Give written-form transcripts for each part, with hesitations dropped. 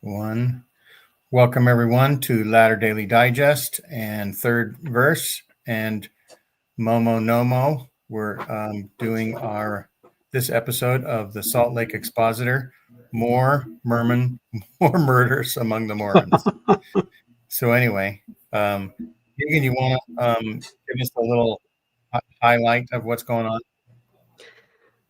One. Welcome everyone to Latter Daily Digest and Third Verse and Momo Nomo. We're doing this episode of the Salt Lake Expositor, more murders among the Mormons. So anyway, Megan, you want to give us a little highlight of what's going on?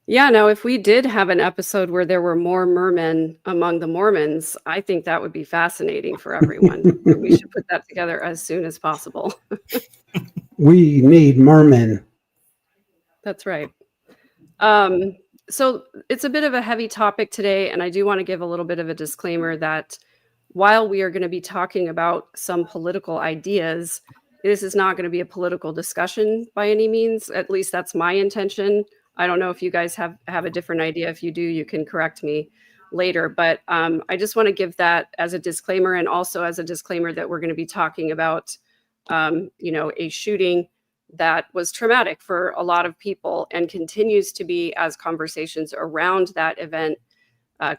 Yeah, no, if we did have an episode where there were more mermen among the Mormons, I think that would be fascinating for everyone. We should put that together as soon as possible. We need mermen. That's right. So it's a bit of a heavy topic today, and I do want to give a little bit of a disclaimer that while we are going to be talking about some political ideas, this is not going to be a political discussion by any means. At least that's my intention. I don't know if you guys have a different idea. If you do, you can correct me later. But I just want to give that as a disclaimer, and also as a disclaimer that we're going to be talking about, a shooting that was traumatic for a lot of people and continues to be as conversations around that event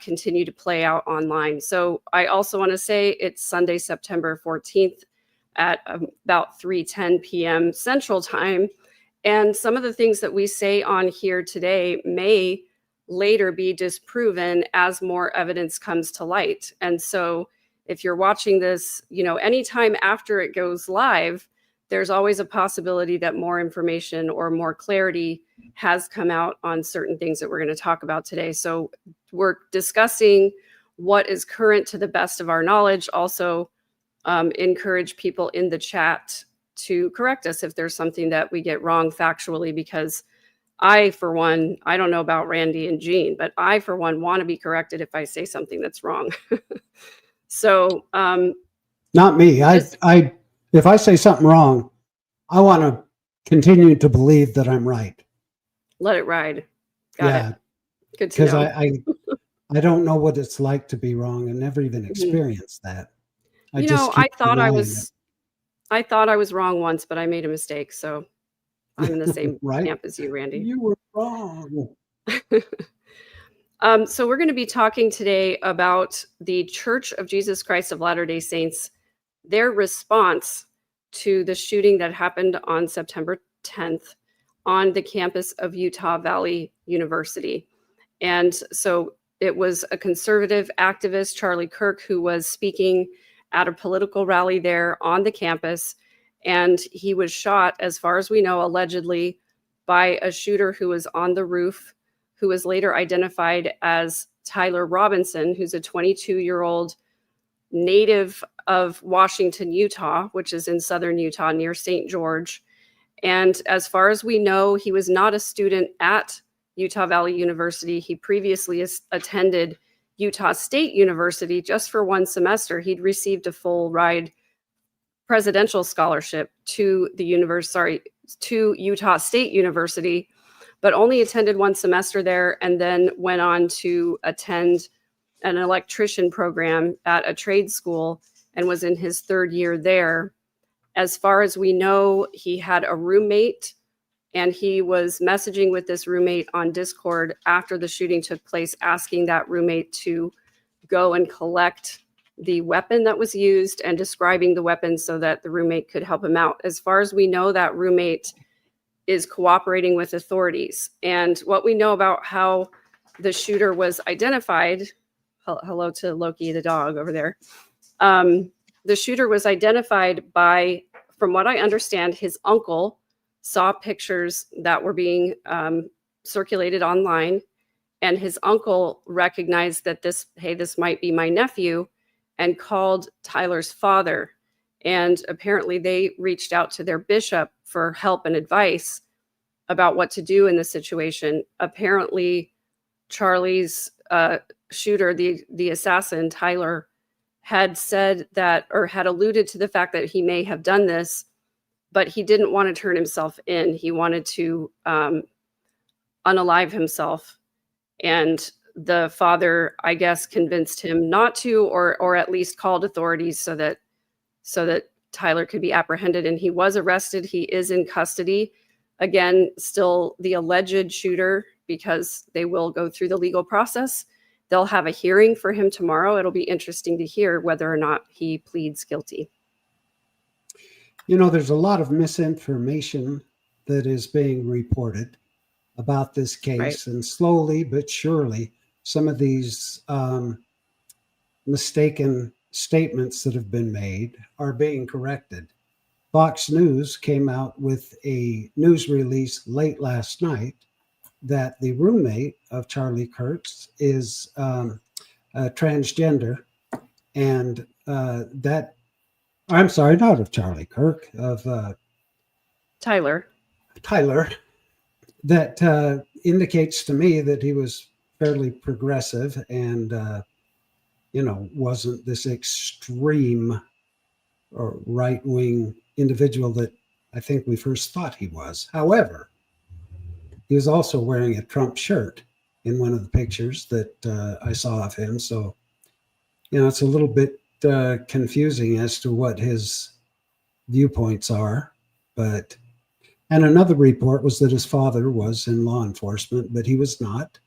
continue to play out online. So I also want to say it's Sunday, September 14th at about 3:10 p.m. Central Time. And some of the things that we say on here today may later be disproven as more evidence comes to light. And so if you're watching this, anytime after it goes live, there's always a possibility that more information or more clarity has come out on certain things that we're going to talk about today. So we're discussing what is current to the best of our knowledge. Also, encourage people in the chat to correct us if there's something that we get wrong factually, because I, for one, I don't know about Randy and Jean, but I, for one, want to be corrected if I say something that's wrong. So, not me. If I say something wrong, I want to continue to believe that I'm right. Let it ride. Got it. Good to know. Because I don't know what it's like to be wrong and never even experienced that. I thought I was wrong once, but I made a mistake. So I'm in the same camp as you, Randy. You were wrong. So we're going to be talking today about the Church of Jesus Christ of Latter-day Saints, their response to the shooting that happened on September 10th on the campus of Utah Valley University. And so it was a conservative activist, Charlie Kirk, who was speaking at a political rally there on the campus. And he was shot, as far as we know, allegedly by a shooter who was on the roof, who was later identified as Tyler Robinson, who's a 22-year-old native of Washington, Utah, which is in southern Utah near St. George. And as far as we know, he was not a student at Utah Valley University. He previously attended Utah State University just for one semester. He'd received a full ride presidential scholarship to Utah State University, but only attended one semester there and then went on to attend an electrician program at a trade school and was in his third year there. As far as we know, he had a roommate, and he was messaging with this roommate on Discord after the shooting took place, asking that roommate to go and collect the weapon that was used and describing the weapon so that the roommate could help him out. As far as we know, that roommate is cooperating with authorities. And what we know about how the shooter was identified, hello to Loki, the dog over there. The shooter was identified by, from what I understand, his uncle saw pictures that were being circulated online, and his uncle recognized that this might be my nephew, and called Tyler's father. And apparently they reached out to their bishop for help and advice about what to do in this situation. Apparently Charlie's shooter, the assassin, Tyler, had said that, or had alluded to the fact that he may have done this, but he didn't want to turn himself in. He wanted to unalive himself. And the father, I guess, convinced him not to, or at least called authorities so that Tyler could be apprehended. And he was arrested. He is in custody. Again, still the alleged shooter, because they will go through the legal process They'll have a hearing for him tomorrow. It'll be interesting to hear whether or not he pleads guilty. You know, there's a lot of misinformation that is being reported about this case, and slowly but surely, some of these mistaken statements that have been made are being corrected. Fox News came out with a news release late last night that the roommate of Charlie Kirk's is transgender, and that, I'm sorry, not of Charlie Kirk, of Tyler. That indicates to me that he was fairly progressive and, wasn't this extreme or right-wing individual that I think we first thought he was. However, he was also wearing a Trump shirt in one of the pictures that I saw of him. So, it's a little bit confusing as to what his viewpoints are. And another report was that his father was in law enforcement, but he was not.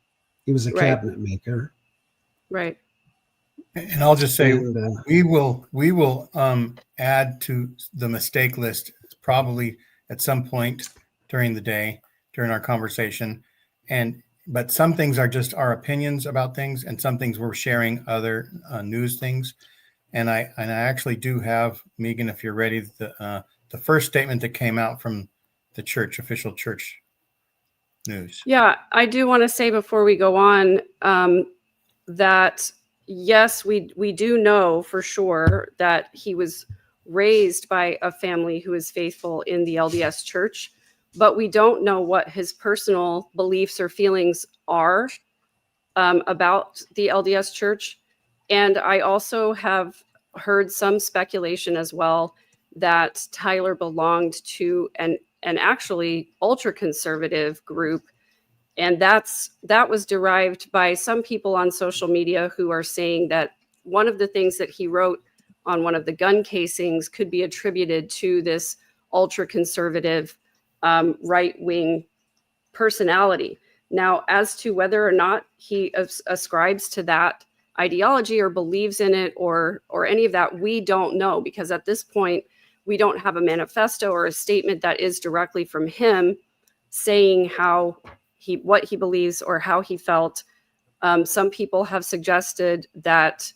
He was a cabinet maker. Right. And I'll just say, we will add to the mistake list probably at some point during the day, during our conversation. But some things are just our opinions about things, and some things we're sharing other news things. And I actually do have, Megan, if you're ready, the first statement that came out from the church, official church news. Yeah, I do want to say before we go on that yes, we do know for sure that he was raised by a family who is faithful in the LDS church, but we don't know what his personal beliefs or feelings are about the LDS church. And I also have heard some speculation as well that Tyler belonged to an actually ultra conservative group. And that was derived by some people on social media who are saying that one of the things that he wrote on one of the gun casings could be attributed to this ultra conservative right-wing personality. Now, as to whether or not he ascribes to that ideology or believes in it or any of that, we don't know, because at this point we don't have a manifesto or a statement that is directly from him saying what he believes or how he felt. Some people have suggested that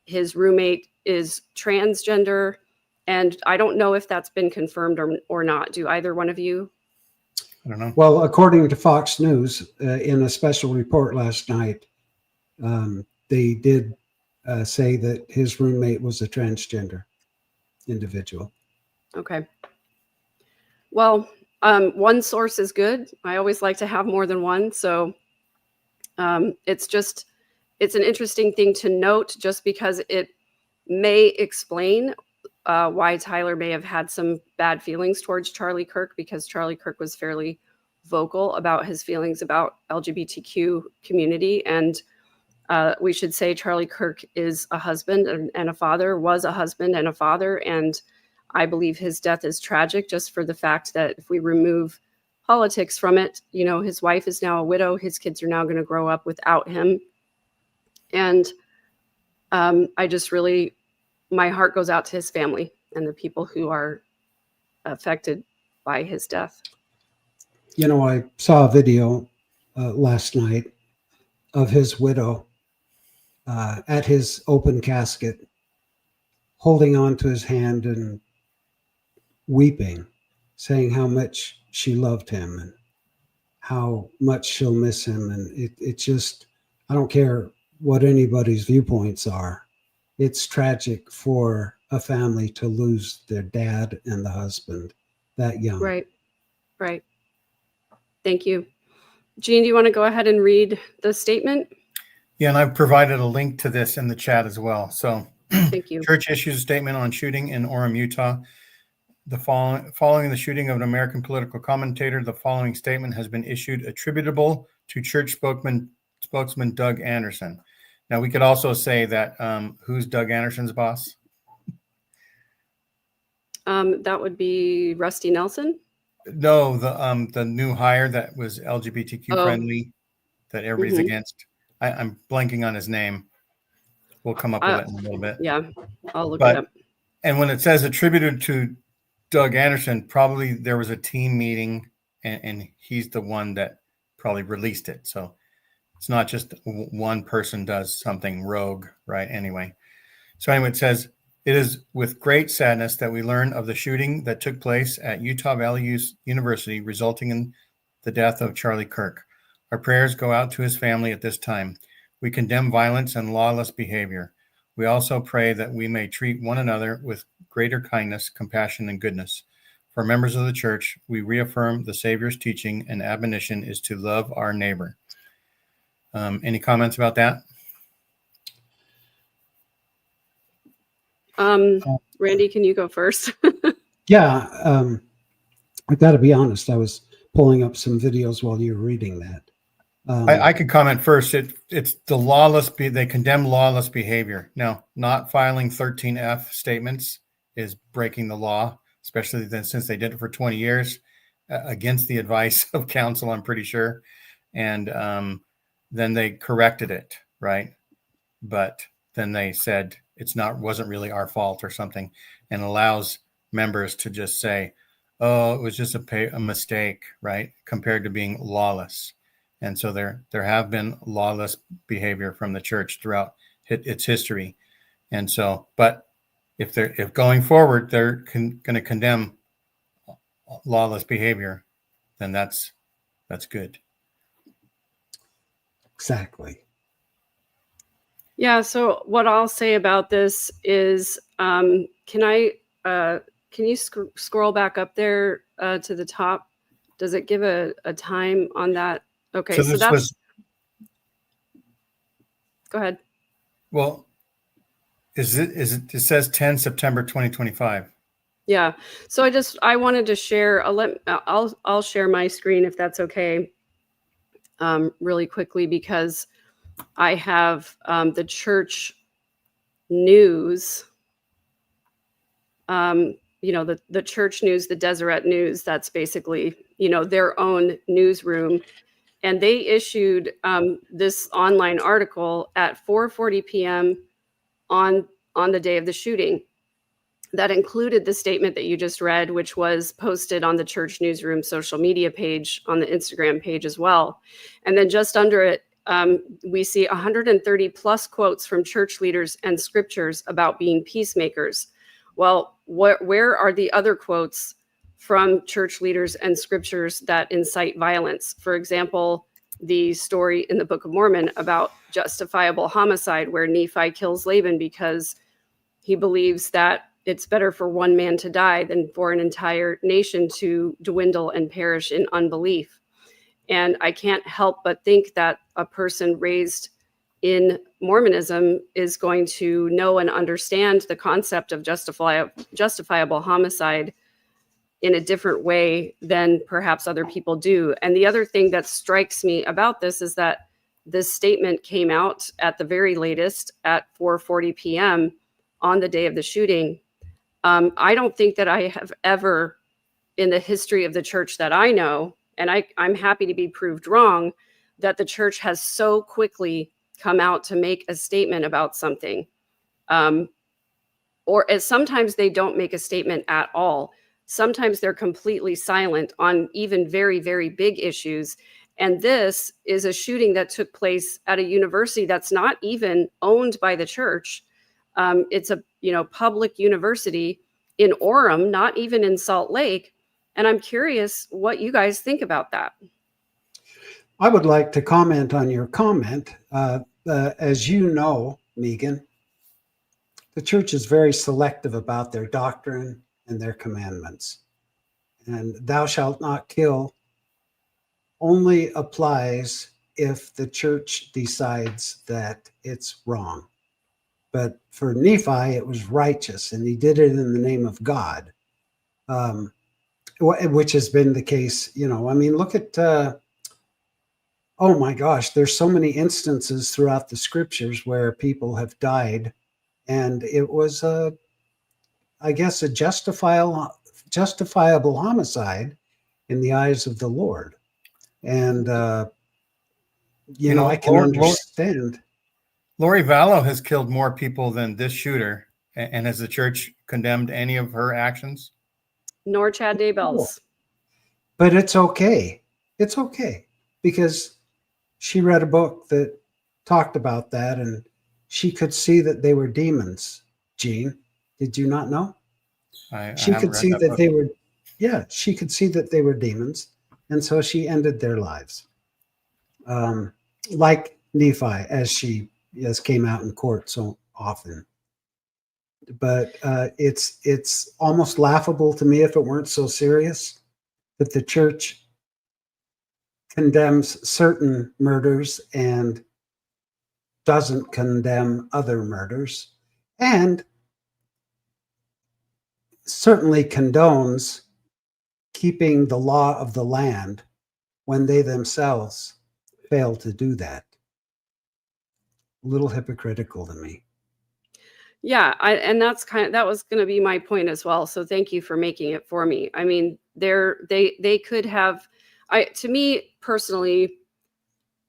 his roommate is transgender, and I don't know if that's been confirmed or not. Do either one of you? I don't know. Well, according to Fox News, in a special report last night, they did say that his roommate was a transgender individual. Okay. Well, one source is good. I always like to have more than one. So it's an interesting thing to note, just because it may explain why Tyler may have had some bad feelings towards Charlie Kirk, because Charlie Kirk was fairly vocal about his feelings about LGBTQ community. And we should say Charlie Kirk is a husband and a father, was a husband and a father. And I believe his death is tragic, just for the fact that if we remove politics from it, his wife is now a widow. His kids are now going to grow up without him. And I just really, my heart goes out to his family and the people who are affected by his death. I saw a video last night of his widow at his open casket, holding on to his hand and weeping, saying how much she loved him and how much she'll miss him. And it just, I don't care what anybody's viewpoints are. It's tragic for a family to lose their dad and the husband that young. Right. Thank you. Jean, do you want to go ahead and read the statement? Yeah, and I've provided a link to this in the chat as well. So Thank you. Church issues a statement on shooting in Orem, Utah. The following the shooting of an American political commentator, the following statement has been issued attributable to church spokesman Doug Anderson. Now, we could also say that who's Doug Anderson's boss? That would be Rusty Nelson. No, the new hire that was LGBTQ friendly, that everybody's against. I'm blanking on his name. We'll come up with it in a little bit. Yeah, I'll look it up. And when it says attributed to Doug Anderson, probably there was a team meeting, and he's the one that probably released it. So it's not just one person does something rogue, right? Anyway. So anyway, it says, it is with great sadness that we learn of the shooting that took place at Utah Valley University, resulting in the death of Charlie Kirk. Our prayers go out to his family at this time. We condemn violence and lawless behavior. We also pray that we may treat one another with greater kindness, compassion, and goodness. For members of the church, we reaffirm the Savior's teaching and admonition is to love our neighbor. Any comments about that? Randy, can you go first? Yeah, I got to be honest. I was pulling up some videos while you were reading that. I could comment first. It's the lawless. They condemn lawless behavior. Now, not filing 13F statements is breaking the law, especially since they did it for 20 years against the advice of counsel, I'm pretty sure. And then they corrected it, right? But then they said wasn't really our fault or something, and allows members to just say, oh, it was just a mistake, right? Compared to being lawless. And so there have been lawless behavior from the church throughout its history. And so, but if going forward, they're going to condemn lawless behavior, then that's good. Exactly. Yeah. So what I'll say about this is, can you scroll back up there to the top? Does it give a time on that? Okay. So that's. Go ahead. Well, it says 10 September 2025. Yeah. So I wanted to share, I'll share my screen if that's okay, really quickly, because I have the church news, the church news, the Deseret News, that's basically, their own newsroom. And they issued this online article at 4:40 p.m. on the day of the shooting. That included the statement that you just read, which was posted on the church newsroom social media page, on the Instagram page as well. And then just under it, we see 130 plus quotes from church leaders and scriptures about being peacemakers. Well, where are the other quotes from church leaders and scriptures that incite violence? For example, the story in the Book of Mormon about justifiable homicide, where Nephi kills Laban because he believes that it's better for one man to die than for an entire nation to dwindle and perish in unbelief. And I can't help but think that a person raised in Mormonism is going to know and understand the concept of justifiable homicide in a different way than perhaps other people do. And the other thing that strikes me about this is that this statement came out at the very latest at 4:40 p.m. on the day of the shooting. I don't think that I have ever, in the history of the church that I know, and I'm happy to be proved wrong, that the church has so quickly come out to make a statement about something. Sometimes they don't make a statement at all. Sometimes they're completely silent on even very, very big issues. And this is a shooting that took place at a university that's not even owned by the church. It's a public university in Orem, not even in Salt Lake. And I'm curious what you guys think about that. I would like to comment on your comment. As you know, Megan, the church is very selective about their doctrine and their commandments. And thou shalt not kill only applies if the church decides that it's wrong. But for Nephi, it was righteous, and he did it in the name of God, which has been the case. Look at, oh my gosh, there's so many instances throughout the scriptures where people have died, and it was, I guess, a justifiable homicide in the eyes of the Lord. And You know, I can understand. Lori Vallow has killed more people than this shooter. And has the church condemned any of her actions? Nor Chad Daybell's. But it's okay. It's okay because she read a book that talked about that, and she could see that they were demons. Gene, did you not know? She could see that they were, she could see that they were demons, and so she ended their lives. Like Nephi, as came out in court so often. But it's almost laughable to me, if it weren't so serious, that the church condemns certain murders and doesn't condemn other murders, and certainly condones keeping the law of the land when they themselves fail to do that. A little hypocritical to me. Yeah, and that was going to be my point as well. So thank you for making it for me. I mean, they could have. To me personally,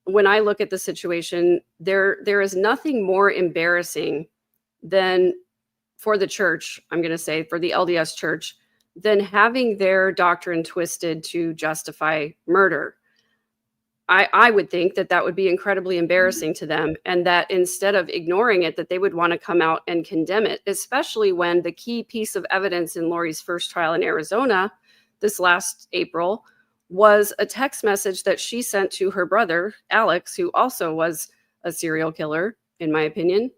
when I look at the situation, there is nothing more embarrassing than for the church. I'm going to say for the LDS Church than having their doctrine twisted to justify murder. I would think that would be incredibly embarrassing to them, and that instead of ignoring it, that they would want to come out and condemn it, especially when the key piece of evidence in Lori's first trial in Arizona this last April was a text message that she sent to her brother, Alex, who also was a serial killer, in my opinion.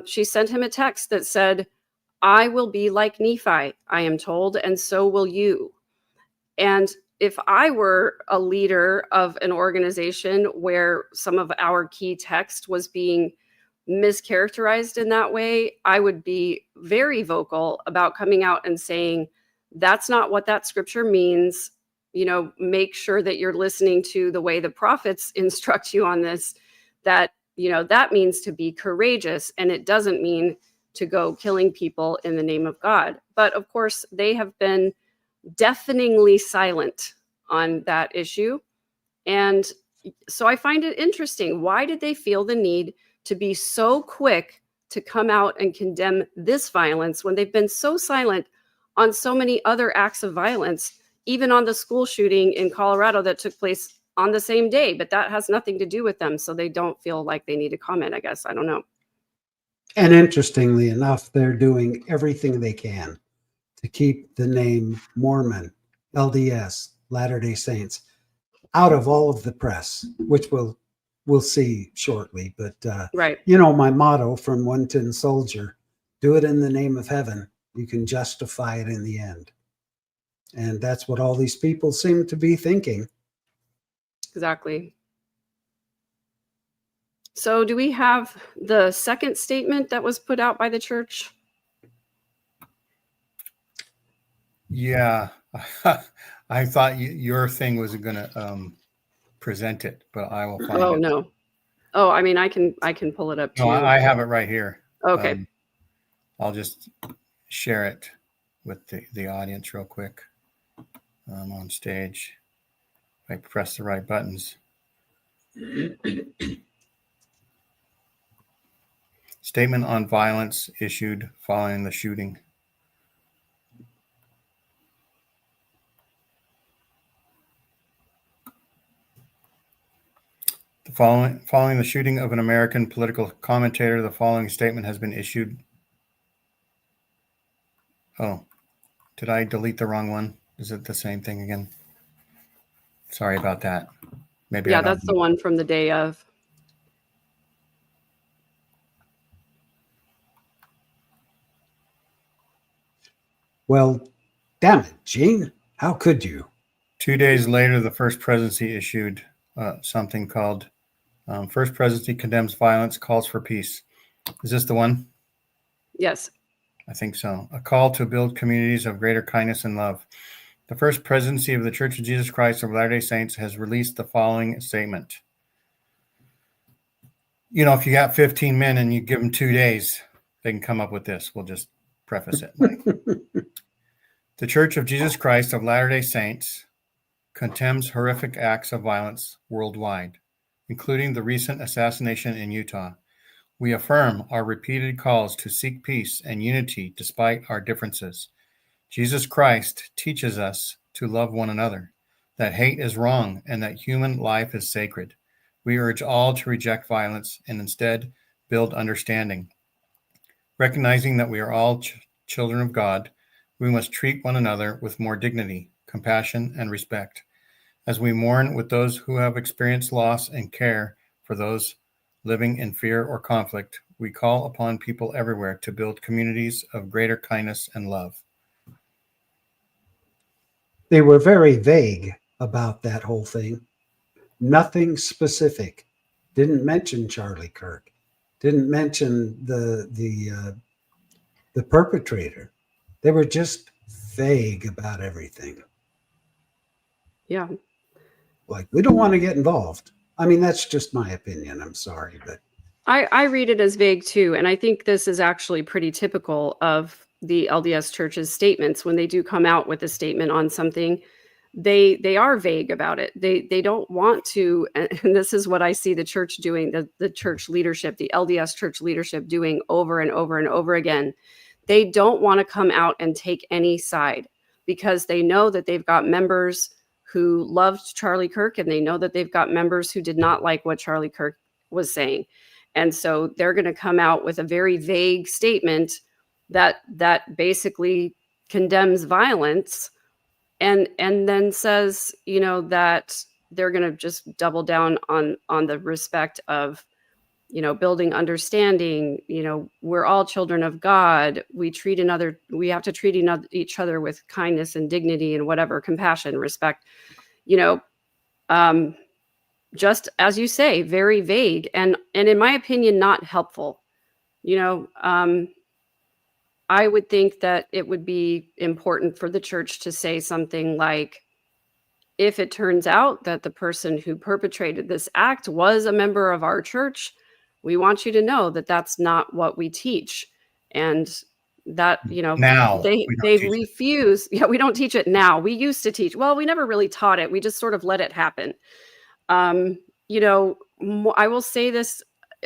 She sent him a text that said, "I will be like Nephi, I am told, and so will you." And if I were a leader of an organization where some of our key text was being mischaracterized in that way, I would be very vocal about coming out and saying, that's not what that scripture means. You know, make sure that you're listening to the way the prophets instruct you on this, that, you know, that means to be courageous, and it doesn't mean to go killing people in the name of God. But of course, they have been deafeningly silent on that issue. And so I find it interesting. Why did they feel the need to be so quick to come out and condemn this violence when they've been so silent on so many other acts of violence, even on the school shooting in Colorado that took place on the same day? But that has nothing to do with them. So they don't feel like they need to comment, I guess. I don't know. And interestingly enough, they're doing everything they can to keep the name Mormon, LDS, Latter-day Saints out of all of the press, which we'll see shortly. But right. You know, my motto from One Tin Soldier: do it in the name of heaven. You can justify it in the end. And that's what all these people seem to be thinking. Exactly. So do we have the second statement that was put out by the church? Yeah, I thought your thing was going to present it, but I will find it. Oh, no. Oh, I mean, I can pull it up too. No, I have it right here. Okay. I'll just share it with the audience real quick. On stage. I press the right buttons. Statement on violence issued following the shooting. Following the shooting of an American political commentator, the following statement has been issued. Oh, did I delete the wrong one? Is it the same thing again? Sorry about that. Maybe. Yeah, that's the one from the day of. Well, damn it, Gene. How could you? 2 days later, the First Presidency issued something called First Presidency Condemns Violence, Calls for Peace. Is this the one? Yes. I think so. A call to build communities of greater kindness and love. The First Presidency of the Church of Jesus Christ of Latter-day Saints has released the following statement. You know, if you got 15 men and you give them 2 days, they can come up with this. We'll just preface it. The Church of Jesus Christ of Latter-day Saints condemns horrific acts of violence worldwide. including the recent assassination in Utah. We affirm our repeated calls to seek peace and unity despite our differences. Jesus Christ teaches us to love one another, that hate is wrong, and that human life is sacred. We urge all to reject violence and instead build understanding. Recognizing that we are all children of God, we must treat one another with more dignity, compassion, and respect. As we mourn with those who have experienced loss and care for those living in fear or conflict, we call upon people everywhere to build communities of greater kindness and love. They were very vague about that whole thing. Nothing specific. Didn't mention Charlie Kirk. Didn't mention the perpetrator. They were just vague about everything. Yeah. Like, we don't want to get involved. I mean, that's just my opinion. I'm sorry, but I read it as vague too. And I think this is actually pretty typical of the LDS Church's statements. When they do come out with a statement on something, they are vague about it. They don't want to, and this is what I see the church doing, the church leadership, the LDS church leadership doing over and over and over again. They don't want to come out and take any side because they know that they've got members who loved Charlie Kirk, and they know that they've got members who did not like what Charlie Kirk was saying. And so they're going to come out with a very vague statement that basically condemns violence and then says, that they're going to just double down on the respect of, building understanding. We're all children of God. We have to treat each other with kindness and dignity and whatever, compassion, respect, just as you say, very vague and in my opinion, not helpful. I would think that it would be important for the church to say something like, if it turns out that the person who perpetrated this act was a member of our church, we want you to know that that's not what we teach. And that, Now they've refused. Yeah, we don't teach it now. We used to teach. Well, we never really taught it. We just sort of let it happen. I will say this.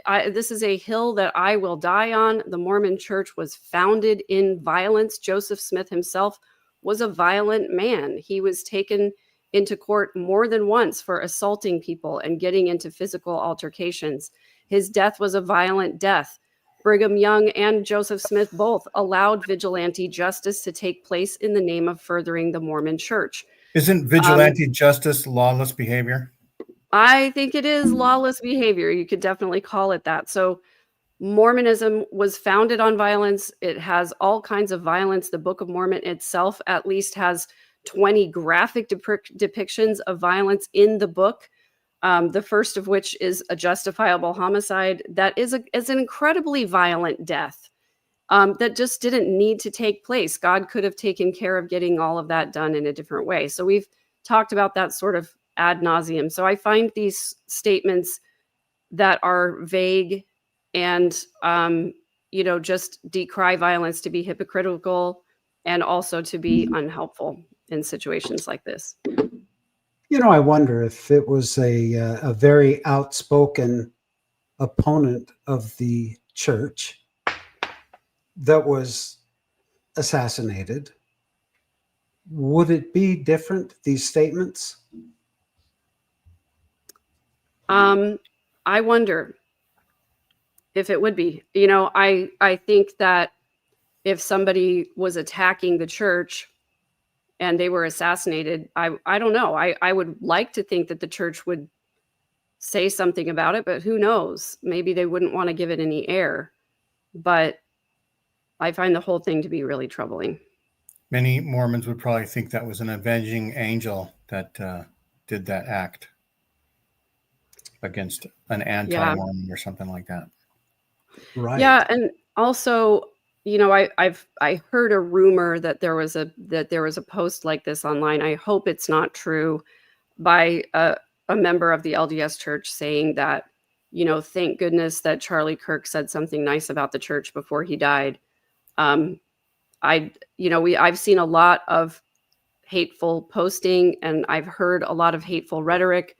This is a hill that I will die on. The Mormon church was founded in violence. Joseph Smith himself was a violent man. He was taken into court more than once for assaulting people and getting into physical altercations. His death was a violent death. Brigham Young and Joseph Smith both allowed vigilante justice to take place in the name of furthering the Mormon church. Isn't vigilante justice lawless behavior? I think it is lawless behavior. You could definitely call it that. So Mormonism was founded on violence. It has all kinds of violence. The Book of Mormon itself at least has 20 graphic depictions of violence in the book. The first of which is a justifiable homicide. That is an incredibly violent death that just didn't need to take place. God could have taken care of getting all of that done in a different way. So we've talked about that sort of ad nauseum. So I find these statements that are vague and, just decry violence to be hypocritical and also to be unhelpful in situations like this. I wonder if it was a very outspoken opponent of the church that was assassinated. Would it be different, these statements? I wonder if it would be. I think that if somebody was attacking the church and they were assassinated, I don't know. I would like to think that the church would say something about it, but who knows? Maybe they wouldn't want to give it any air. But I find the whole thing to be really troubling. Many Mormons would probably think that was an avenging angel that did that act against an anti-Mormon or something like that. Right. Yeah, and also, I heard a rumor that there was a post like this online. I hope it's not true, by a member of the LDS Church saying that, thank goodness that Charlie Kirk said something nice about the church before he died. I've seen a lot of hateful posting and I've heard a lot of hateful rhetoric.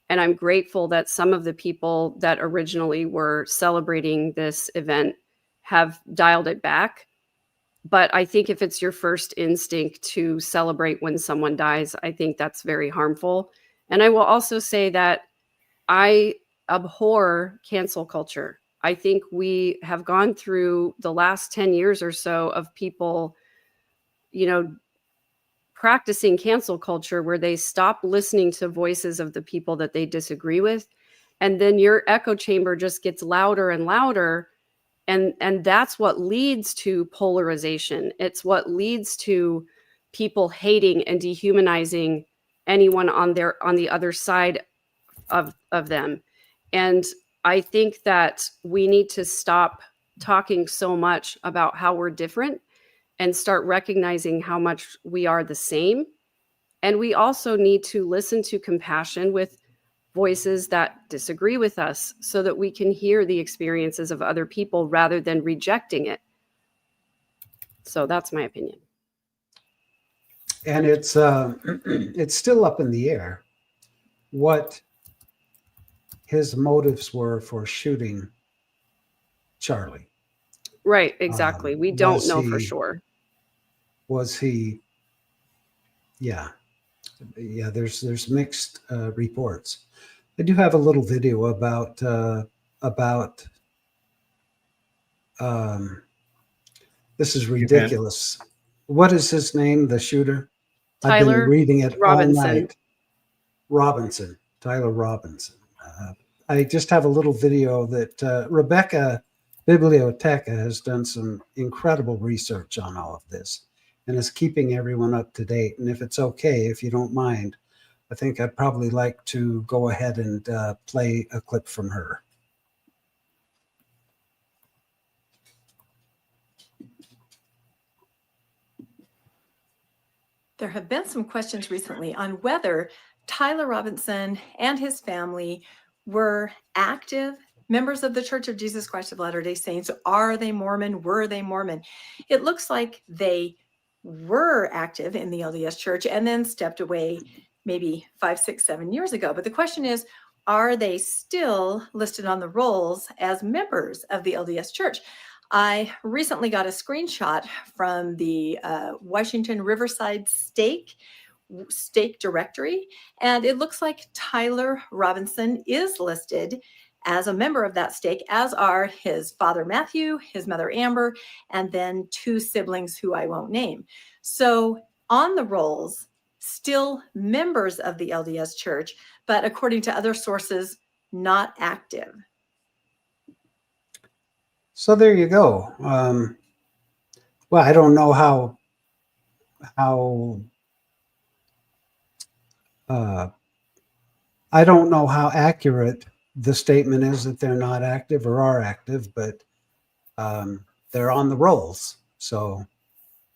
And I'm grateful that some of the people that originally were celebrating this event have dialed it back. But I think if it's your first instinct to celebrate when someone dies, I think that's very harmful. And I will also say that I abhor cancel culture. I think we have gone through the last 10 years or so of people, practicing cancel culture where they stop listening to voices of the people that they disagree with. And then your echo chamber just gets louder and louder. And that's what leads to polarization. It's what leads to people hating and dehumanizing anyone on the other side of them. And I think that we need to stop talking so much about how we're different and start recognizing how much we are the same. And we also need to listen to compassion with voices that disagree with us so that we can hear the experiences of other people rather than rejecting it. So that's my opinion. And it's it's still up in the air what his motives were for shooting Charlie. Right, exactly. We don't know for sure. Was he? Yeah, There's mixed reports. I do have a little video about this is ridiculous. What is his name? The shooter? I've been reading it Robinson. all night. Robinson, Tyler Robinson. I just have a little video that Rebecca Biblioteca has done some incredible research on all of this and is keeping everyone up to date. And if it's okay, if you don't mind, I think I'd probably like to go ahead and play a clip from her. There have been some questions recently on whether Tyler Robinson and his family were active members of the Church of Jesus Christ of Latter-day Saints. Are they Mormon? Were they Mormon? It looks like they were active in the LDS Church and then stepped away maybe 5, 6, 7 years ago. But the question is, are they still listed on the rolls as members of the LDS Church? I recently got a screenshot from the Washington Riverside Stake directory, and it looks like Tyler Robinson is listed as a member of that stake, as are his father Matthew, his mother Amber, and then 2 siblings who I won't name. So on the rolls, still members of the LDS Church, but according to other sources, not active. So there you go. Well, I don't know how I don't know how accurate the statement is that they're not active or are active, but they're on the rolls. So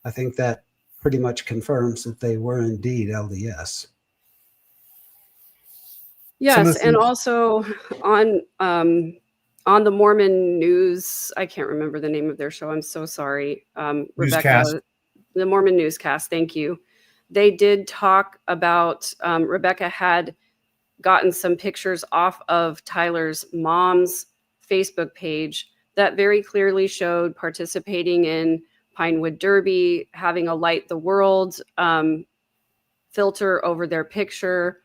I think that pretty much confirms that they were indeed LDS. Yes, and also on the Mormon news, I can't remember the name of their show. I'm so sorry. Rebecca, Newscast. The Mormon Newscast. Thank you. They did talk about Rebecca had gotten some pictures off of Tyler's mom's Facebook page that very clearly showed participating in Pinewood Derby, having a Light the World filter over their picture,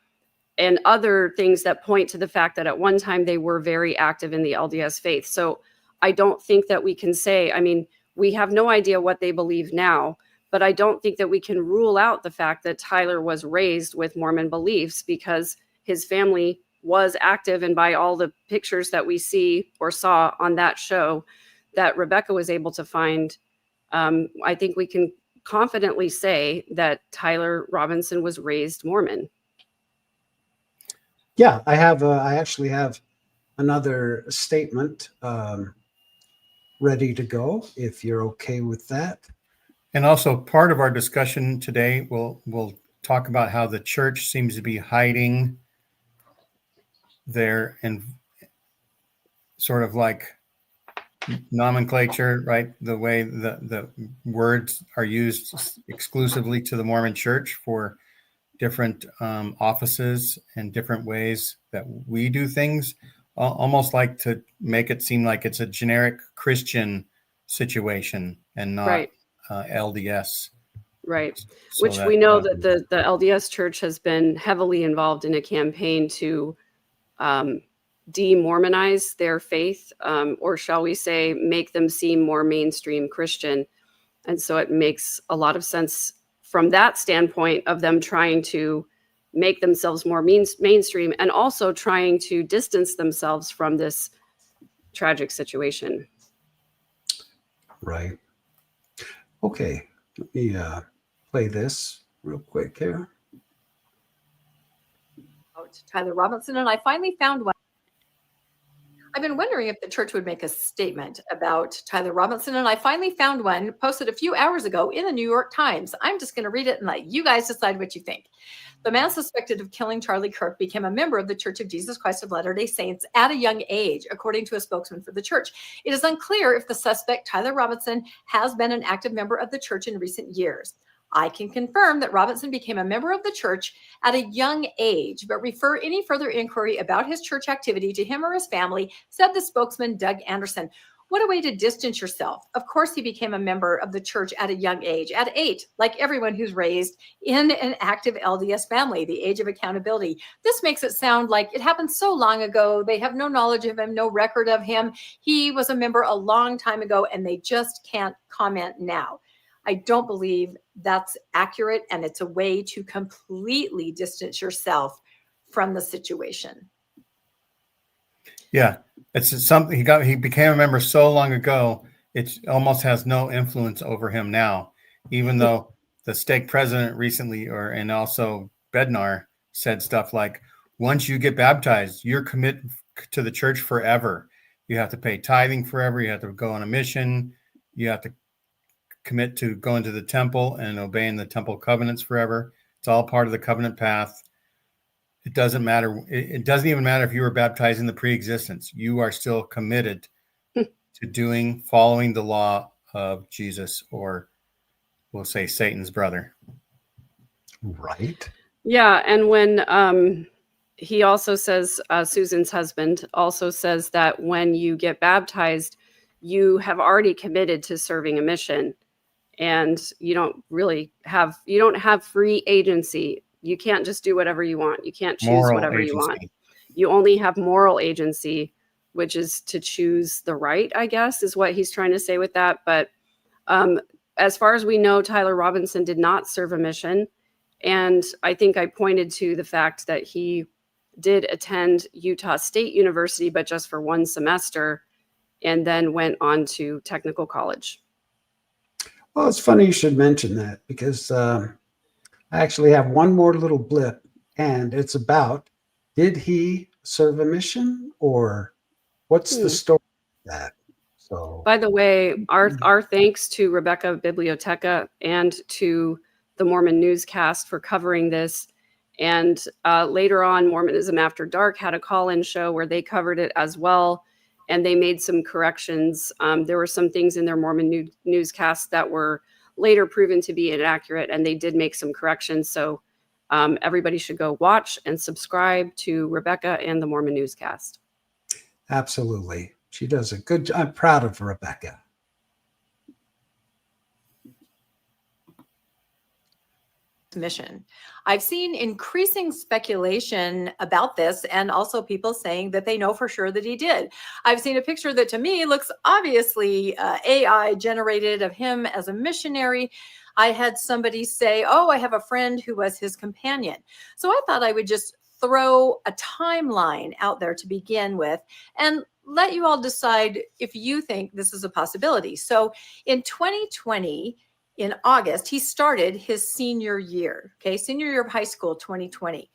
and other things that point to the fact that at one time they were very active in the LDS faith. So I don't think that we can say, I mean, we have no idea what they believe now, but I don't think that we can rule out the fact that Tyler was raised with Mormon beliefs because his family was active. And by all the pictures that we see or saw on that show that Rebecca was able to find, I think we can confidently say that Tyler Robinson was raised Mormon. Yeah, I actually have another statement ready to go if you're okay with that. And also part of our discussion today, we'll talk about how the church seems to be hiding their and sort of like nomenclature, right? The way the words are used exclusively to the Mormon church for different offices and different ways that we do things, almost like to make it seem like it's a generic Christian situation and not Right. LDS. Right. So Which we know that the LDS Church has been heavily involved in a campaign to de-Mormonize their faith, or shall we say, make them seem more mainstream Christian. And so it makes a lot of sense from that standpoint of them trying to make themselves more mainstream and also trying to distance themselves from this tragic situation. Right. Okay. Let me play this real quick here. Tyler Robinson, and I finally found one. I've been wondering if the church would make a statement about Tyler Robinson, and I finally found one posted a few hours ago in the New York Times. I'm just going to read it and let you guys decide what you think. The man suspected of killing Charlie Kirk became a member of the Church of Jesus Christ of Latter-day Saints at a young age, according to a spokesman for the church. It is unclear if the suspect, Tyler Robinson, has been an active member of the church in recent years. I can confirm that Robinson became a member of the church at a young age, but refer any further inquiry about his church activity to him or his family, said the spokesman, Doug Anderson. What a way to distance yourself. Of course, he became a member of the church at a young age, at 8, like everyone who's raised in an active LDS family, the age of accountability. This makes it sound like it happened so long ago. They have no knowledge of him, no record of him. He was a member a long time ago, and they just can't comment now. I don't believe that's accurate, and it's a way to completely distance yourself from the situation. Yeah, it's something he became a member so long ago, it almost has no influence over him now, even though the stake president recently, and also Bednar, said stuff like, once you get baptized, you're committed to the church forever. You have to pay tithing forever. You have to go on a mission. You have to commit to going to the temple and obeying the temple covenants forever. It's all part of the covenant path. It doesn't matter. It doesn't even matter if you were baptized in the pre-existence. You are still committed to following the law of Jesus, or we'll say Satan's brother. Right. Yeah. And when he also says, Susan's husband also says that when you get baptized, you have already committed to serving a mission, and you don't have free agency. You can't just do whatever you want. You can't choose Moral whatever agency. you want. You only have moral agency, which is to choose the right, I guess, is what he's trying to say with that. But as far as we know, Tyler Robinson did not serve a mission. And I think I pointed to the fact that he did attend Utah State University, but just for one semester, and then went on to technical college. Well, it's funny you should mention that, because I actually have one more little blip, and it's about, did he serve a mission, or what's the story of that? So, by the way, our thanks to Rebecca Biblioteca and to the Mormon Newscast for covering this. And later on, Mormonism After Dark had a call-in show where they covered it as well, and they made some corrections. There were some things in their Mormon newscast that were later proven to be inaccurate, and they did make some corrections. So everybody should go watch and subscribe to Rebecca and the Mormon Newscast. absolutely. She does a good job. I'm proud of Rebecca. Mission. I've seen increasing speculation about this, and also people saying that they know for sure that he did. I've seen a picture that to me looks obviously AI generated of him as a missionary. I had somebody say, oh, I have a friend who was his companion. So I thought I would just throw a timeline out there to begin with and let you all decide if you think this is a possibility. So in 2020, in August, he started his senior year, senior year of high school, 2020.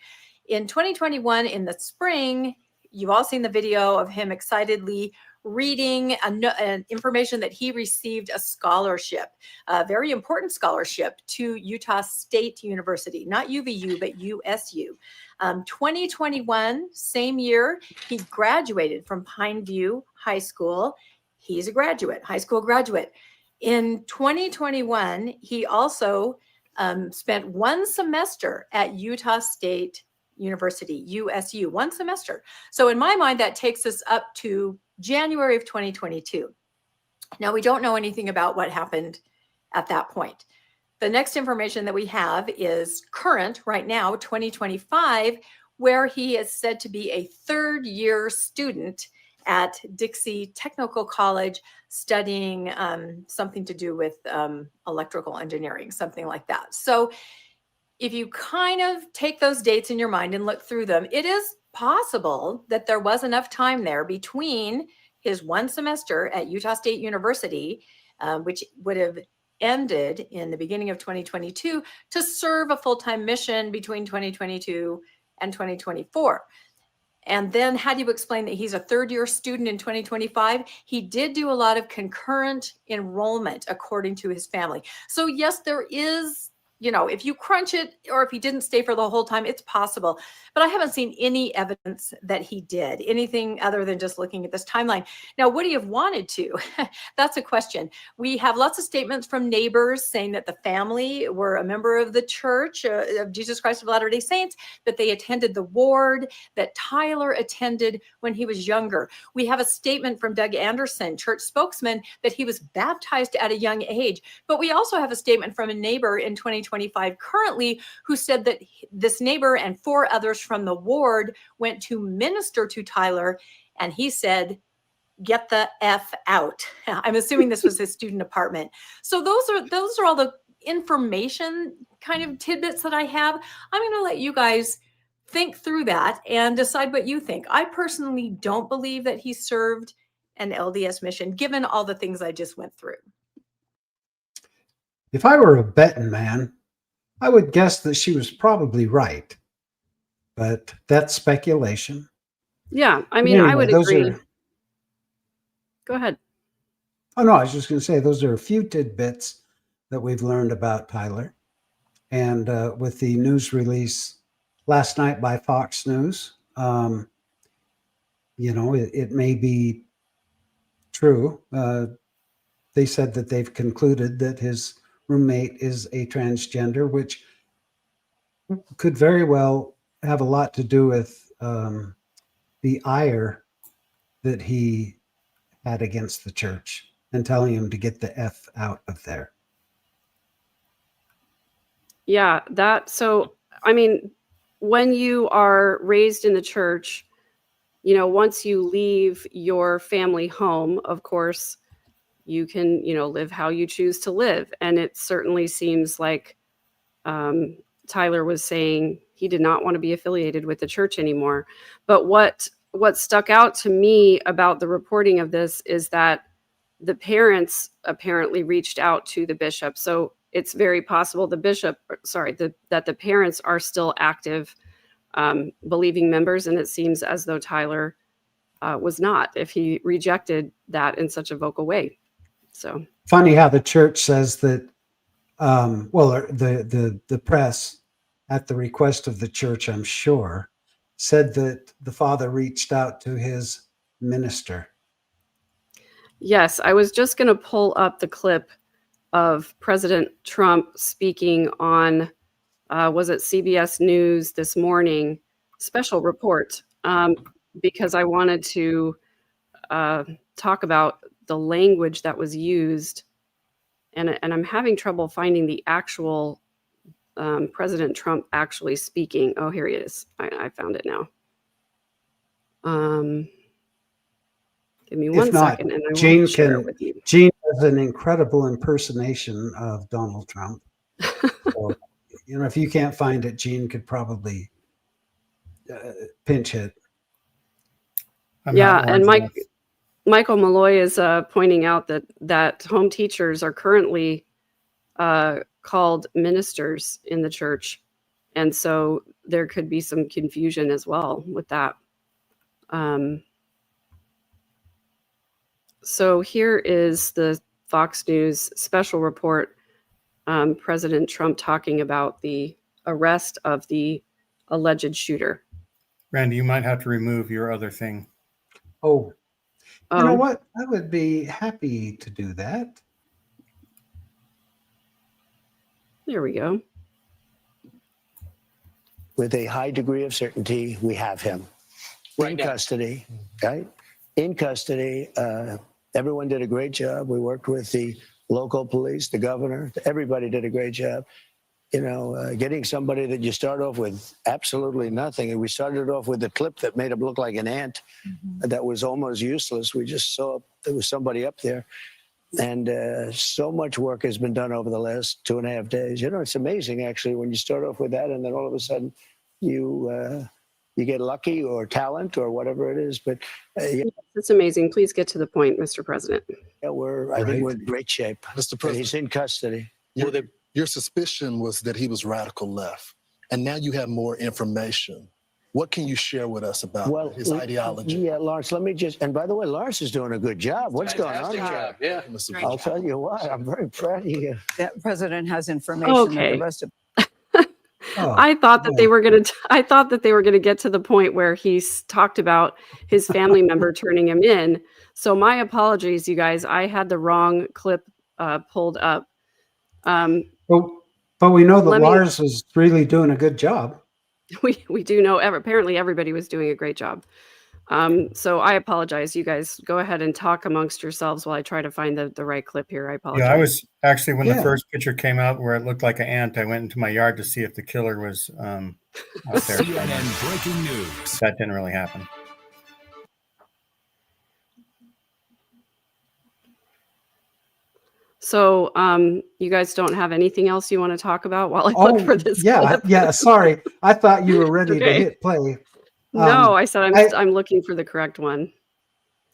In 2021, in the spring, you've all seen the video of him excitedly reading information that he received a scholarship, a very important scholarship to Utah State University, not UVU, but USU. 2021, same year, he graduated from Pineview High School. He's a graduate, high school graduate. In 2021, he also spent one semester at Utah State University, USU, one semester. So in my mind, that takes us up to January of 2022. Now, we don't know anything about what happened at that point. The next information that we have is current right now, 2025, where he is said to be a third-year student at Dixie Technical College studying something to do with electrical engineering, something like that. So if you kind of take those dates in your mind and look through them, it is possible that there was enough time there between his one semester at Utah State University, which would have ended in the beginning of 2022, to serve a full-time mission between 2022 and 2024. And then how do you explain that he's a third-year student in 2025? He did do a lot of concurrent enrollment according to his family. So yes, there is, if you crunch it, or if he didn't stay for the whole time, it's possible. But I haven't seen any evidence that he did anything other than just looking at this timeline. Now, would he have wanted to? That's a question. We have lots of statements from neighbors saying that the family were a member of the Church of Jesus Christ of Latter-day Saints, that they attended the ward, that Tyler attended when he was younger. We have a statement from Doug Anderson, church spokesman, that he was baptized at a young age. But we also have a statement from a neighbor in 2025 currently who said that this neighbor and 4 others from the ward went to minister to Tyler, and he said, "Get the F out." I'm assuming this was his student apartment. So those are all the information kind of tidbits that I have. I'm going to let you guys think through that and decide what you think. I personally don't believe that he served an LDS mission, given all the things I just went through. If I were a betting man, I would guess that she was probably right. But that's speculation. Yeah, I mean, Anyway, I would agree. Go ahead. Oh, no, I was just going to say those are a few tidbits that we've learned about Tyler. And with the news release last night by Fox News, it may be true. They said that they've concluded that his roommate is a transgender, which could very well have a lot to do with the ire that he had against the church and telling him to get the F out of there. Yeah, so, I mean, when you are raised in the church, once you leave your family home, of course, you can, live how you choose to live. And it certainly seems like Tyler was saying he did not want to be affiliated with the church anymore. But what stuck out to me about the reporting of this is that the parents apparently reached out to the bishop. So it's very possible that the parents are still active believing members. And it seems as though Tyler was not, if he rejected that in such a vocal way. So funny how the church says that, the press, at the request of the church, I'm sure, said that the father reached out to his minister. Yes, I was just going to pull up the clip of President Trump speaking on, was it CBS News this morning, special report, because I wanted to talk about the language that was used. And I'm having trouble finding the actual President Trump actually speaking. Oh, here he is. I found it now. Give me one second, and I will share it with you. Gene has an incredible impersonation of Donald Trump. So, if you can't find it, Gene could probably pinch hit. Yeah, and Michael Malloy is pointing out that home teachers are currently called ministers in the church. And so there could be some confusion as well with that. So here is the Fox News special report, President Trump talking about the arrest of the alleged shooter. Randy, you might have to remove your other thing. Oh, you know what? I would be happy to do that. There we go. With a high degree of certainty, we have him in custody, right? In custody. Everyone did a great job. We worked with the local police, the governor. Everybody did a great job. You know, getting somebody that you start off with absolutely nothing. And we started off with a clip that made him look like an ant that was almost useless. We just saw there was somebody up there. And so much work has been done over the last 2.5 days. You know, it's amazing, actually, when you start off with that and then all of a sudden you get lucky or talent or whatever it is. But yeah, It's amazing. Please get to the point, Mr. President. I think we're in great shape. Mr. But President, he's in custody. your suspicion was that he was radical left, and now you have more information. What can you share with us about his ideology? Yeah, Lawrence, let me just, and by the way, Lawrence is doing a good job. What's going on? Job. Yeah. Mr. I'll tell you what, I'm very proud of you. That president has information that Okay. the rest of Oh, I thought that yeah. they were going to. I thought that they were going to get to the point where he's talked about his family member turning him in. So my apologies, you guys. I had the wrong clip pulled up. But we know that Let me- Lars is really doing a good job. We do know. Apparently, everybody was doing a great job. So I apologize, you guys. Go ahead and talk amongst yourselves while I try to find the right clip here. I apologize. Yeah, I was actually, when the Yeah. first picture came out where it looked like an ant, I went into my yard to see if the killer was out there. CNN breaking news. That didn't really happen. So you guys don't have anything else you want to talk about while I look for this yeah, clip? yeah. Sorry, I thought you were ready to Okay. hit play. No, I said I- I'm looking for the correct one.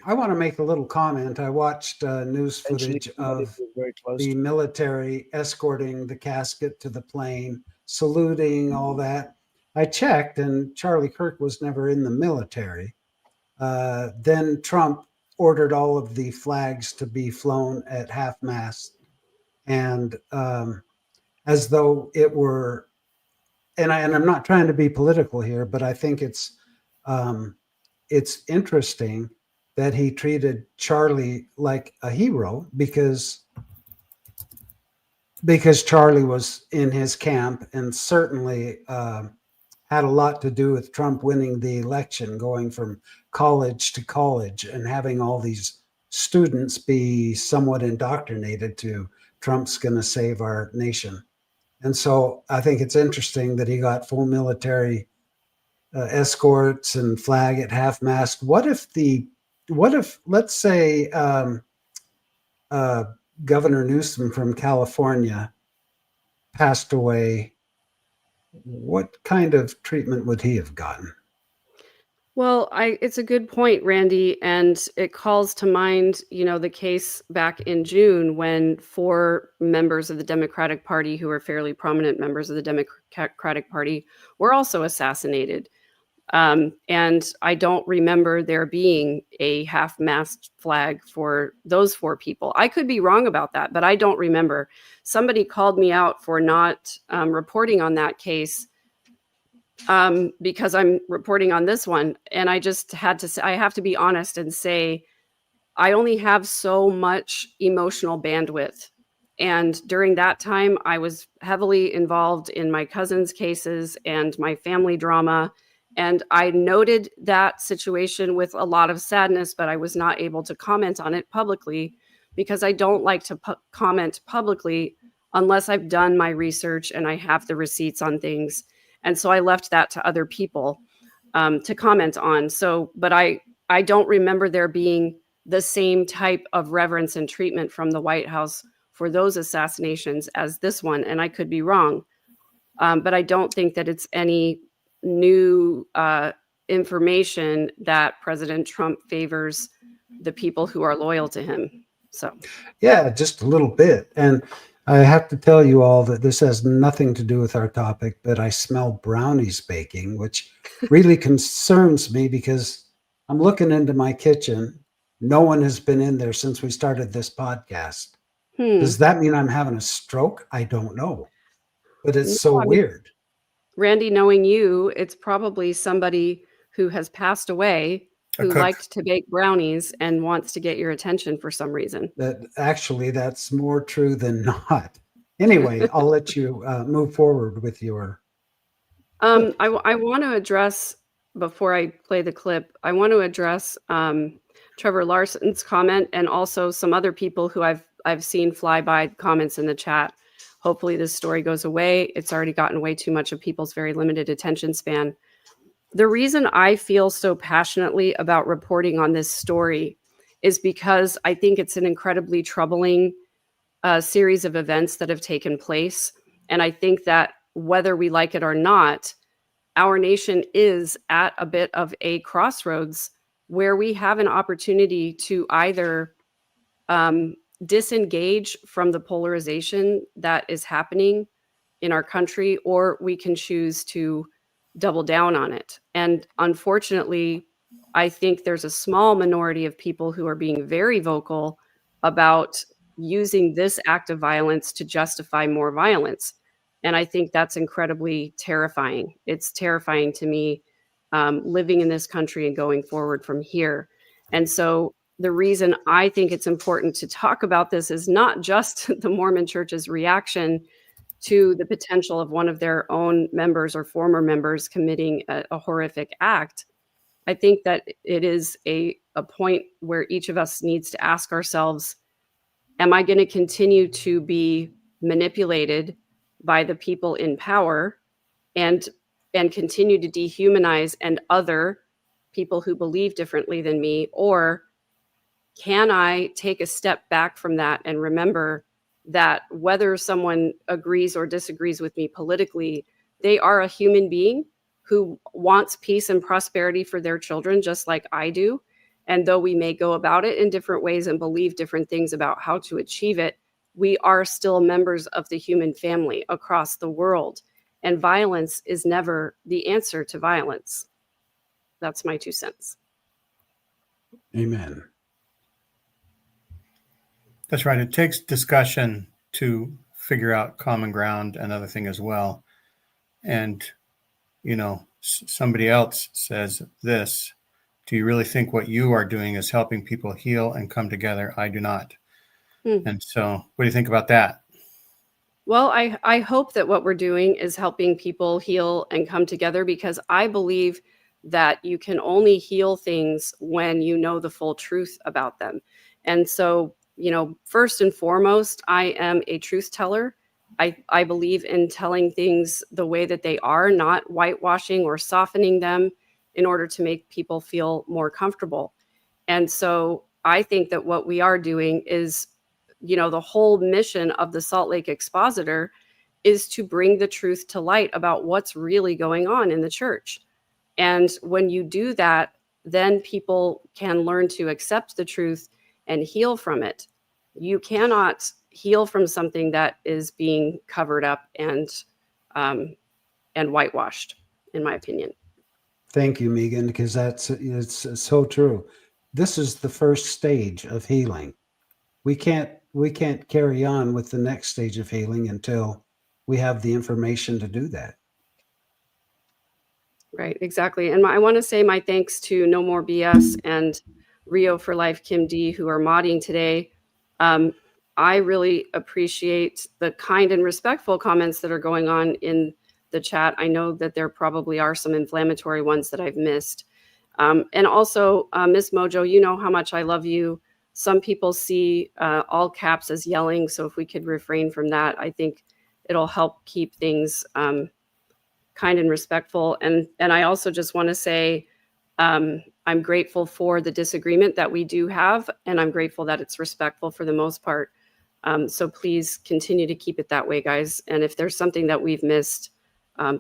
I want to make a little comment. I watched news footage of very close. the military escorting the casket to the plane, saluting, all that. I checked, and Charlie Kirk was never in the military. Then Trump ordered all of the flags to be flown at half-mast, and as though it were. And I'm not trying to be political here, but I think it's interesting that he treated Charlie like a hero because Charlie was in his camp and certainly had a lot to do with Trump winning the election, going from college to college and having all these students be somewhat indoctrinated to Trump's going to save our nation. And so I think it's interesting that he got full military escorts and flag at half-mast. What if, let's say, Governor Newsom from California passed away? What kind of treatment would he have gotten? Well, it's a good point, Randy, and it calls to mind, the case back in June when 4 members of the Democratic Party, who are fairly prominent members of the Democratic Party, were also assassinated. And I don't remember there being a half-mast flag for those 4 people. I could be wrong about that, but I don't remember. Somebody called me out for not reporting on that case because I'm reporting on this one. And I just had to say, I have to be honest and say, I only have so much emotional bandwidth. And during that time, I was heavily involved in my cousin's cases and my family drama. And I noted that situation with a lot of sadness, but I was not able to comment on it publicly because I don't like to comment publicly unless I've done my research and I have the receipts on things. And so I left that to other people to comment on. So, but I don't remember there being the same type of reverence and treatment from the White House for those assassinations as this one. And I could be wrong. But I don't think that it's any new information that President Trump favors the people who are loyal to him. So, Yeah, just a little bit. And I have to tell you all that this has nothing to do with our topic, but I smell brownies baking, which really concerns me because I'm looking into my kitchen. No one has been in there since we started this podcast. Does that mean I'm having a stroke? I don't know. But it's so weird. Randy, knowing you, it's probably somebody who has passed away who cook. liked to bake brownies and wants to get your attention for some reason. That's more true than not. Anyway, I'll let you move forward with your. I want to address, before I play the clip, I want to address Trevor Larson's comment and also some other people who I've seen fly by comments in the chat. Hopefully this story goes away. It's already gotten way too much of people's very limited attention span. The reason I feel so passionately about reporting on this story is because I think it's an incredibly troubling series of events that have taken place. And I think that whether we like it or not, our nation is at a bit of a crossroads where we have an opportunity to either disengage from the polarization that is happening in our country, or we can choose to double down on it. And unfortunately, I think there's a small minority of people who are being very vocal about using this act of violence to justify more violence. And I think that's incredibly terrifying. It's terrifying to me, living in this country and going forward from here. And so the reason I think it's important to talk about this is not just the Mormon Church's reaction to the potential of one of their own members or former members committing a horrific act. I think that it is a point where each of us needs to ask ourselves, am I going to continue to be manipulated by the people in power and continue to dehumanize and other people who believe differently than me? Or can I take a step back from that and remember that whether someone agrees or disagrees with me politically, they are a human being who wants peace and prosperity for their children, just like I do. And though we may go about it in different ways and believe different things about how to achieve it, we are still members of the human family across the world. And violence is never the answer to violence. That's my 2 cents. Amen. That's right. It takes discussion to figure out common ground, another thing as well. And, you know, somebody else says this, do you really think what you are doing is helping people heal and come together? I do not. And so what do you think about that? Well, I hope that what we're doing is helping people heal and come together, because I believe that you can only heal things when you know the full truth about them. And so, you know, first and foremost, I am a truth teller. I believe in telling things the way that they are, not whitewashing or softening them in order to make people feel more comfortable. And so I think that what we are doing is, you know, the whole mission of the Salt Lake Expositor is to bring the truth to light about what's really going on in the church. And when you do that, then people can learn to accept the truth and heal from it. You cannot heal from something that is being covered up and whitewashed, in my opinion. Thank you, Megan, because it's so true. This is the first stage of healing. We can't carry on with the next stage of healing until we have the information to do that. Right, exactly. And I want to say my thanks to No More BS and Rio for Life Kim D, who are modding today. I really appreciate the kind and respectful comments that are going on in the chat. I know that there probably are some inflammatory ones that I've missed. And also, Miss Mojo, you know how much I love you. Some people see all caps as yelling, so if we could refrain from that, I think it'll help keep things kind and respectful. And I also just want to say I'm grateful for the disagreement that we do have, and I'm grateful that it's respectful for the most part. So please continue to keep it that way, guys. And if there's something that we've missed,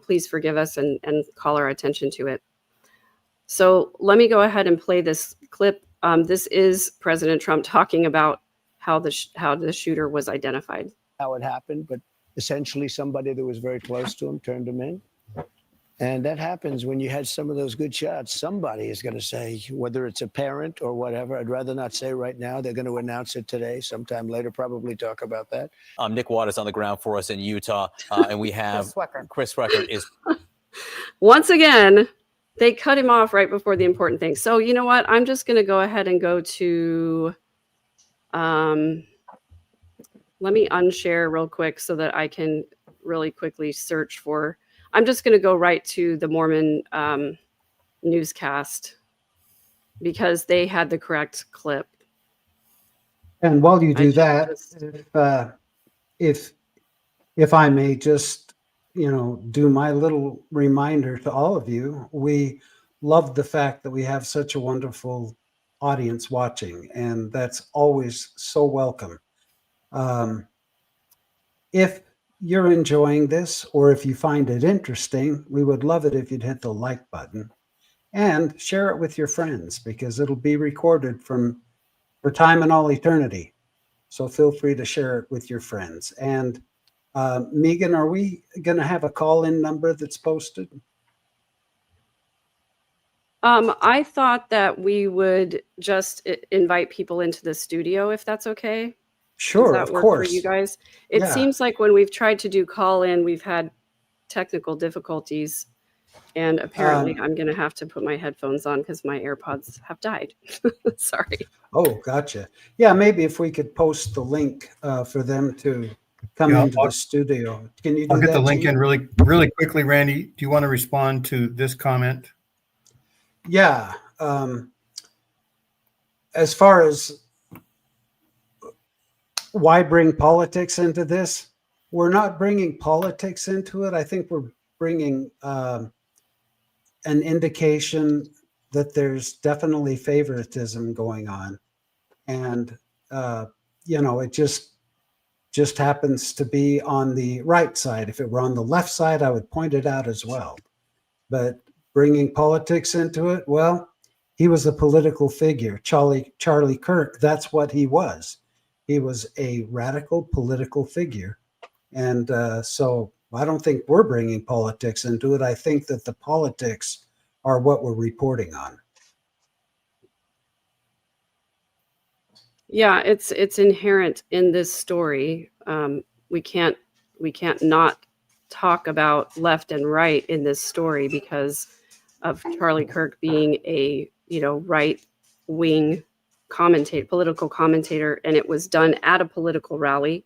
please forgive us and call our attention to it. So let me go ahead and play this clip. This is President Trump talking about how the shooter was identified. How it happened, but essentially somebody that was very close to him turned him in. And that happens when you had some of those good shots. Somebody is going to say, whether it's a parent or whatever, I'd rather not say right now. They're going to announce it today, sometime later, probably talk about that. Nick Waters on the ground for us in Utah. And we have Chris Record is. Once again, they cut him off right before the important thing. So you know what? I'm just going to go ahead and go to let me unshare real quick so that I can really quickly search for. I'm just going to go right to the Mormon newscast because they had the correct clip. And while you I do should that, if I may just, do my little reminder to all of you, we love the fact that we have such a wonderful audience watching, and that's always so welcome. If you're enjoying this, or if you find it interesting, we would love it if you'd hit the like button and share it with your friends, because it'll be recorded for time and all eternity. So feel free to share it with your friends. And Megan, are we going to have a call-in number that's posted? I thought that we would just invite people into the studio, if that's okay. Sure, Does that of work course. for you guys? It Yeah. seems like when we've tried to do call-in, we've had technical difficulties. And apparently I'm going to have to put my headphones on because my AirPods have died. Sorry. Oh, gotcha. Yeah, maybe if we could post the link for them to come into the studio. Can you do that? I'll get the link Gene? in really quickly. Randy, do you want to respond to this comment? Yeah. As far as why bring politics into this, we're not bringing politics into it. I think we're bringing an indication that there's definitely favoritism going on. And, it just happens to be on the right side. If it were on the left side, I would point it out as well. But bringing politics into it, well, he was a political figure. Charlie Kirk, that's what he was. He was a radical political figure. And so I don't think we're bringing politics into it. I think that the politics are what we're reporting on. Yeah, it's inherent in this story. We can't not talk about left and right in this story because of Charlie Kirk being a right wing political commentator, and it was done at a political rally,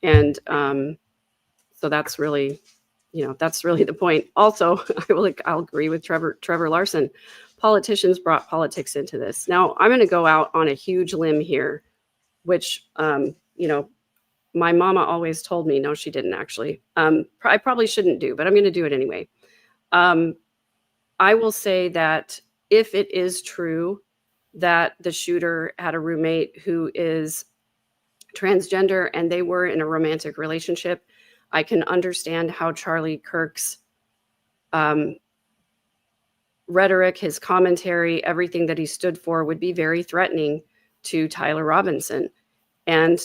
and so that's really the point. Also, I'll agree with Trevor Larson. Politicians brought politics into this. Now, I'm going to go out on a huge limb here, which, my mama always told me, no, she didn't actually. I probably shouldn't do, but I'm going to do it anyway. I will say that if it is true that the shooter had a roommate who is transgender and they were in a romantic relationship, I can understand how Charlie Kirk's rhetoric, his commentary, everything that he stood for would be very threatening to Tyler Robinson. And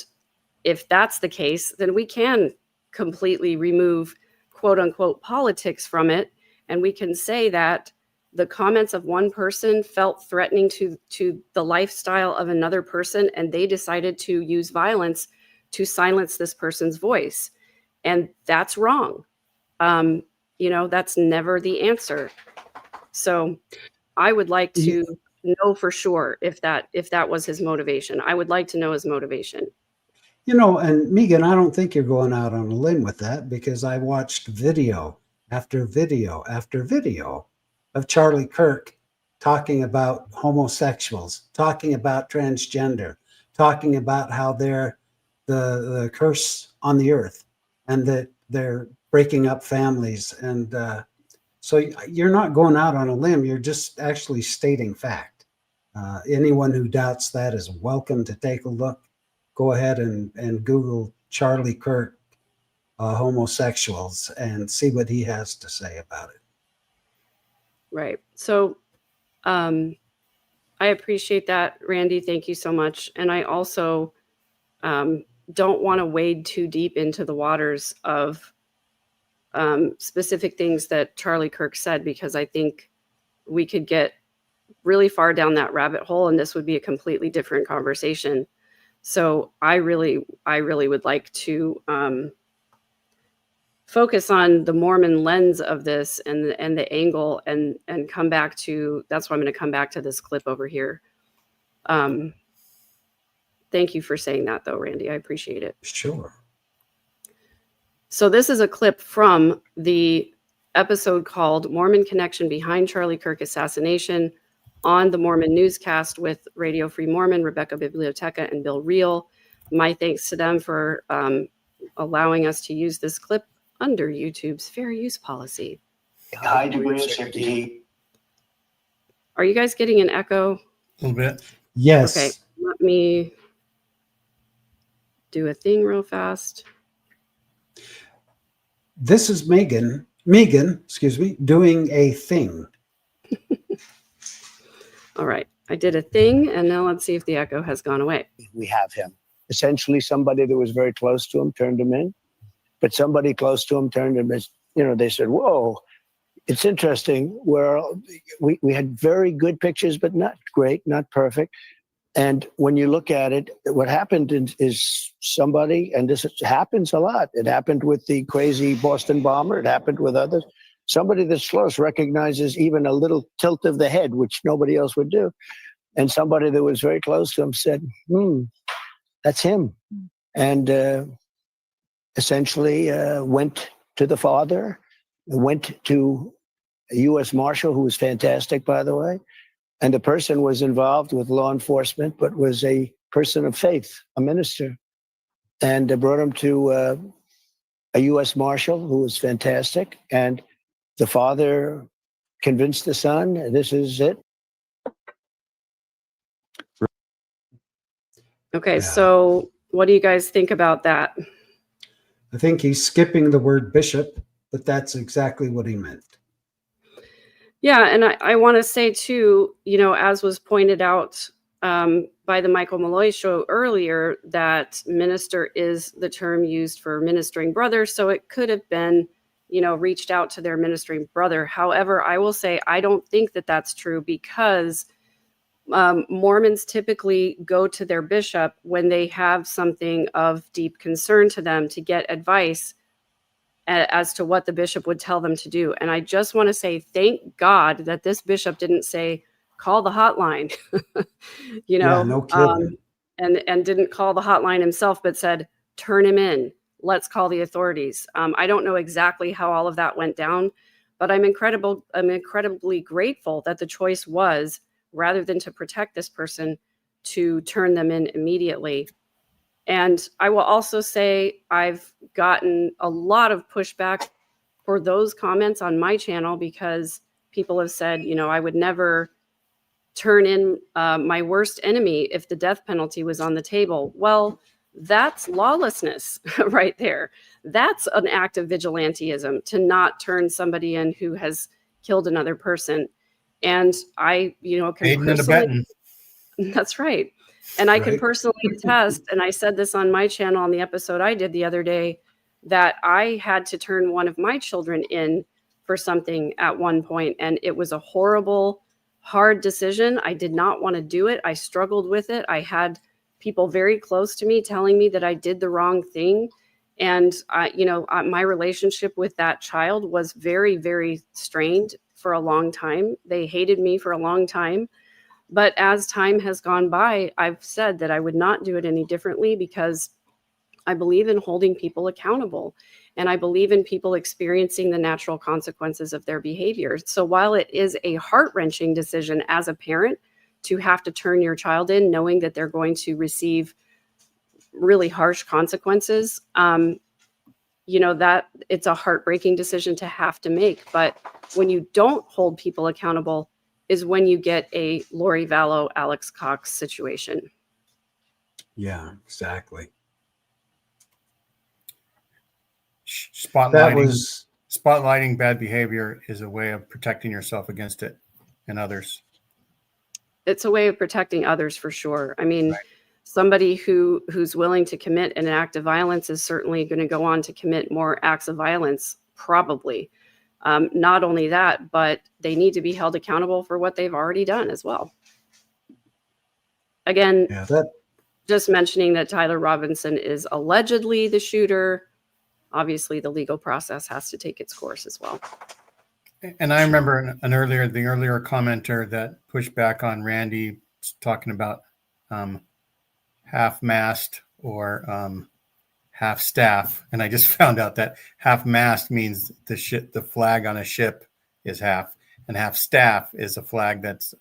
if that's the case, then we can completely remove quote unquote politics from it. And we can say that the comments of one person felt threatening to the lifestyle of another person, and they decided to use violence to silence this person's voice. And that's wrong. That's never the answer. So I would like to know for sure if that was his motivation. I would like to know his motivation. And Megan, I don't think you're going out on a limb with that, because I watched video after video after video of Charlie Kirk talking about homosexuals, talking about transgender, talking about how they're the curse on the earth and that they're breaking up families. And so you're not going out on a limb. You're just actually stating fact. Anyone who doubts that is welcome to take a look. Go ahead and Google Charlie Kirk homosexuals and see what he has to say about it. Right. So I appreciate that, Randy. Thank you so much. And I also don't want to wade too deep into the waters of specific things that Charlie Kirk said, because I think we could get really far down that rabbit hole and this would be a completely different conversation. So I really would like to focus on the Mormon lens of this and the angle and come back to, that's why I'm going to come back to this clip over here. Thank you for saying that, though, Randy. I appreciate it. Sure. So this is a clip from the episode called Mormon Connection Behind Charlie Kirk Assassination on the Mormon Newscast with Radio Free Mormon, Rebecca Biblioteca, and Bill Reel. My thanks to them for allowing us to use this clip under YouTube's fair use policy. High degree of certainty. Are you guys getting an echo? A little bit. Yes. Okay, let me do a thing real fast. This is Megan, excuse me, doing a thing. All right, I did a thing, and now let's see if the echo has gone away. We have him. Essentially, somebody that was very close to him turned him in, but somebody close to him turned him as, they said, whoa, it's interesting. Where we had very good pictures, but not great, not perfect. And when you look at it, what happened is somebody, and this happens a lot. It happened with the crazy Boston bomber. It happened with others. Somebody that's close recognizes even a little tilt of the head, which nobody else would do. And somebody that was very close to him said, that's him. And essentially went to the father, went to a U.S. Marshal, who was fantastic, by the way. And the person was involved with law enforcement, but was a person of faith, a minister. And brought him to a U.S. Marshal, who was fantastic. And the father convinced the son, this is it. Okay, Yeah. so what do you guys think about that? I think he's skipping the word bishop, but that's exactly what he meant. Yeah, and I want to say too, as was pointed out by the Michael Malloy show earlier, that minister is the term used for ministering brother. So it could have been, reached out to their ministering brother. However, I will say I don't think that that's true, because Mormons typically go to their bishop when they have something of deep concern to them to get advice as to what the bishop would tell them to do. And I just want to say, thank God that this bishop didn't say, call the hotline, Yeah, no kidding. and didn't call the hotline himself, but said, turn him in. Let's call the authorities. I don't know exactly how all of that went down, but I'm incredibly grateful that the choice was, rather than to protect this person, to turn them in immediately. And I will also say I've gotten a lot of pushback for those comments on my channel, because people have said, I would never turn in my worst enemy if the death penalty was on the table. Well, that's lawlessness right there. That's an act of vigilantism, to not turn somebody in who has killed another person. And I, can personally, that's right. And I can personally attest, and I said this on my channel on the episode I did the other day, that I had to turn one of my children in for something at one point, and it was a horrible, hard decision. I did not want to do it. I struggled with it. I had people very close to me telling me that I did the wrong thing. And, my relationship with that child was very, very strained for a long time. They hated me for a long time. But as time has gone by, I've said that I would not do it any differently, because I believe in holding people accountable, and I believe in people experiencing the natural consequences of their behavior. So while it is a heart-wrenching decision as a parent to have to turn your child in, knowing that they're going to receive really harsh consequences, that it's a heartbreaking decision to have to make. But when you don't hold people accountable is when you get a Lori Vallow, Alex Cox situation. Yeah, exactly. Spotlighting bad behavior is a way of protecting yourself against it and others. It's a way of protecting others for sure. I mean, somebody who's willing to commit an act of violence is certainly going to go on to commit more acts of violence, probably. Not only that, but they need to be held accountable for what they've already done as well. Again, just mentioning that Tyler Robinson is allegedly the shooter. Obviously, the legal process has to take its course as well. And I remember the earlier commenter that pushed back on Randy talking about half-mast or half-staff. And I just found out that half-mast means the flag on a ship is half, and half-staff is a flag that's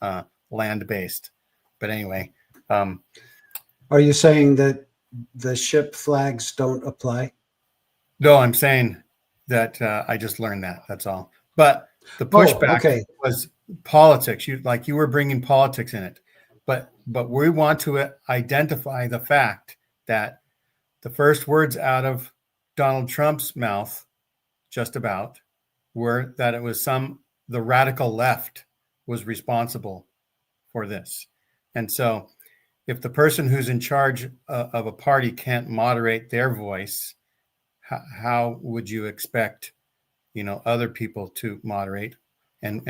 land-based. But anyway. Are you saying that the ship flags don't apply? No, I'm saying that I just learned that. That's all. But the pushback was politics. You were bringing politics in it, but we want to identify the fact that the first words out of Donald Trump's mouth, just about, were that it was the radical left was responsible for this, and so if the person who's in charge of a party can't moderate their voice, how would you expect, other people to moderate? And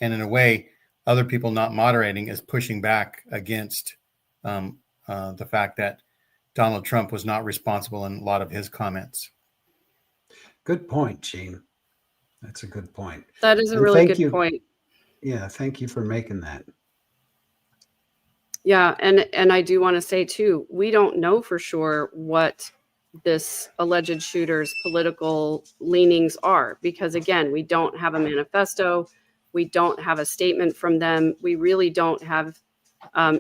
in a way, other people not moderating is pushing back against the fact that Donald Trump was not responsible in a lot of his comments. Good point, Gene. That's a good point. That is a really good point. Yeah, thank you for making that. Yeah, and I do want to say too, we don't know for sure what this alleged shooter's political leanings are, because again, we don't have a manifesto, we don't have a statement from them, we really don't have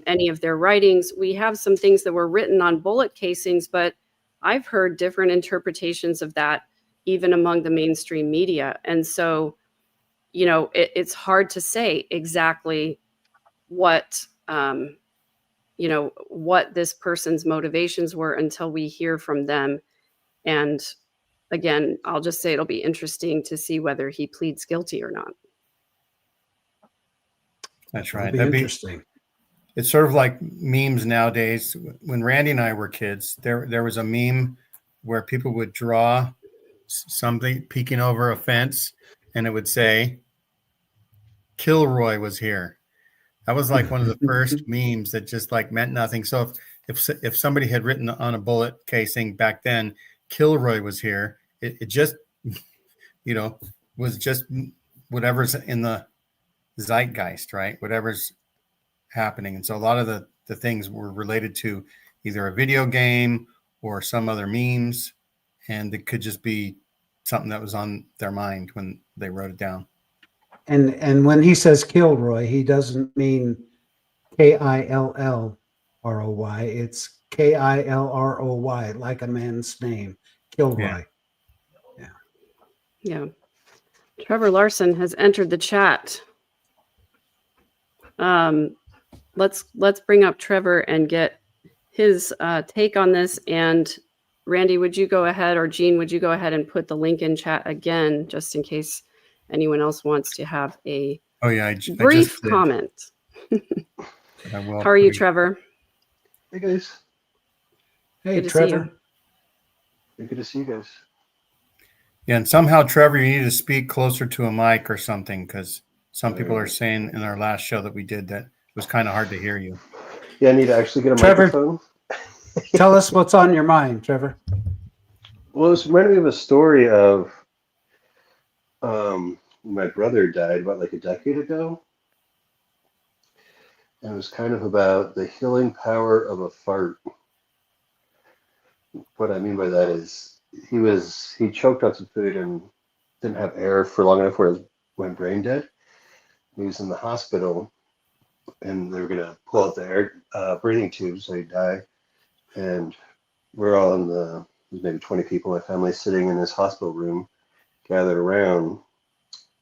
any of their writings. We have some things that were written on bullet casings, but I've heard different interpretations of that even among the mainstream media. And so, it's hard to say exactly what what this person's motivations were until we hear from them. And again, I'll just say it'll be interesting to see whether he pleads guilty or not. That's right. That'd be interesting. It's sort of like memes nowadays. When Randy and I were kids, there was a meme where people would draw something peeking over a fence, and it would say, "Kilroy was here." That was like one of the first memes that just like meant nothing. So if somebody had written on a bullet casing back then, "Kilroy was here," it just, was just whatever's in the zeitgeist, right? Whatever's happening. And so a lot of the things were related to either a video game or some other memes, and it could just be something that was on their mind when they wrote it down. And when he says Kilroy, he doesn't mean Killroy. It's Kilroy, like a man's name, Kilroy. Yeah. Trevor Larson has entered the chat. Let's bring up Trevor and get his take on this. And Randy, would you go ahead, or Gene, would you go ahead and put the link in chat again, just in case anyone else wants to have a brief comment? How are you, Trevor? Hey, guys. Hey, Trevor. Good to see you guys. Yeah, and somehow, Trevor, you need to speak closer to a mic or something, because some people are saying in our last show that we did that it was kind of hard to hear you. Yeah, I need to actually get a microphone. Tell us what's on your mind, Trevor. Well, it's reminded me of a story of my brother died about like a decade ago. And it was kind of about the healing power of a fart. What I mean by that is he choked on some food and didn't have air for long enough where he went brain dead. He was in the hospital, and they were gonna pull out the air breathing tube so he'd die. And we're all there's maybe 20 people in my family sitting in this hospital room, gathered around.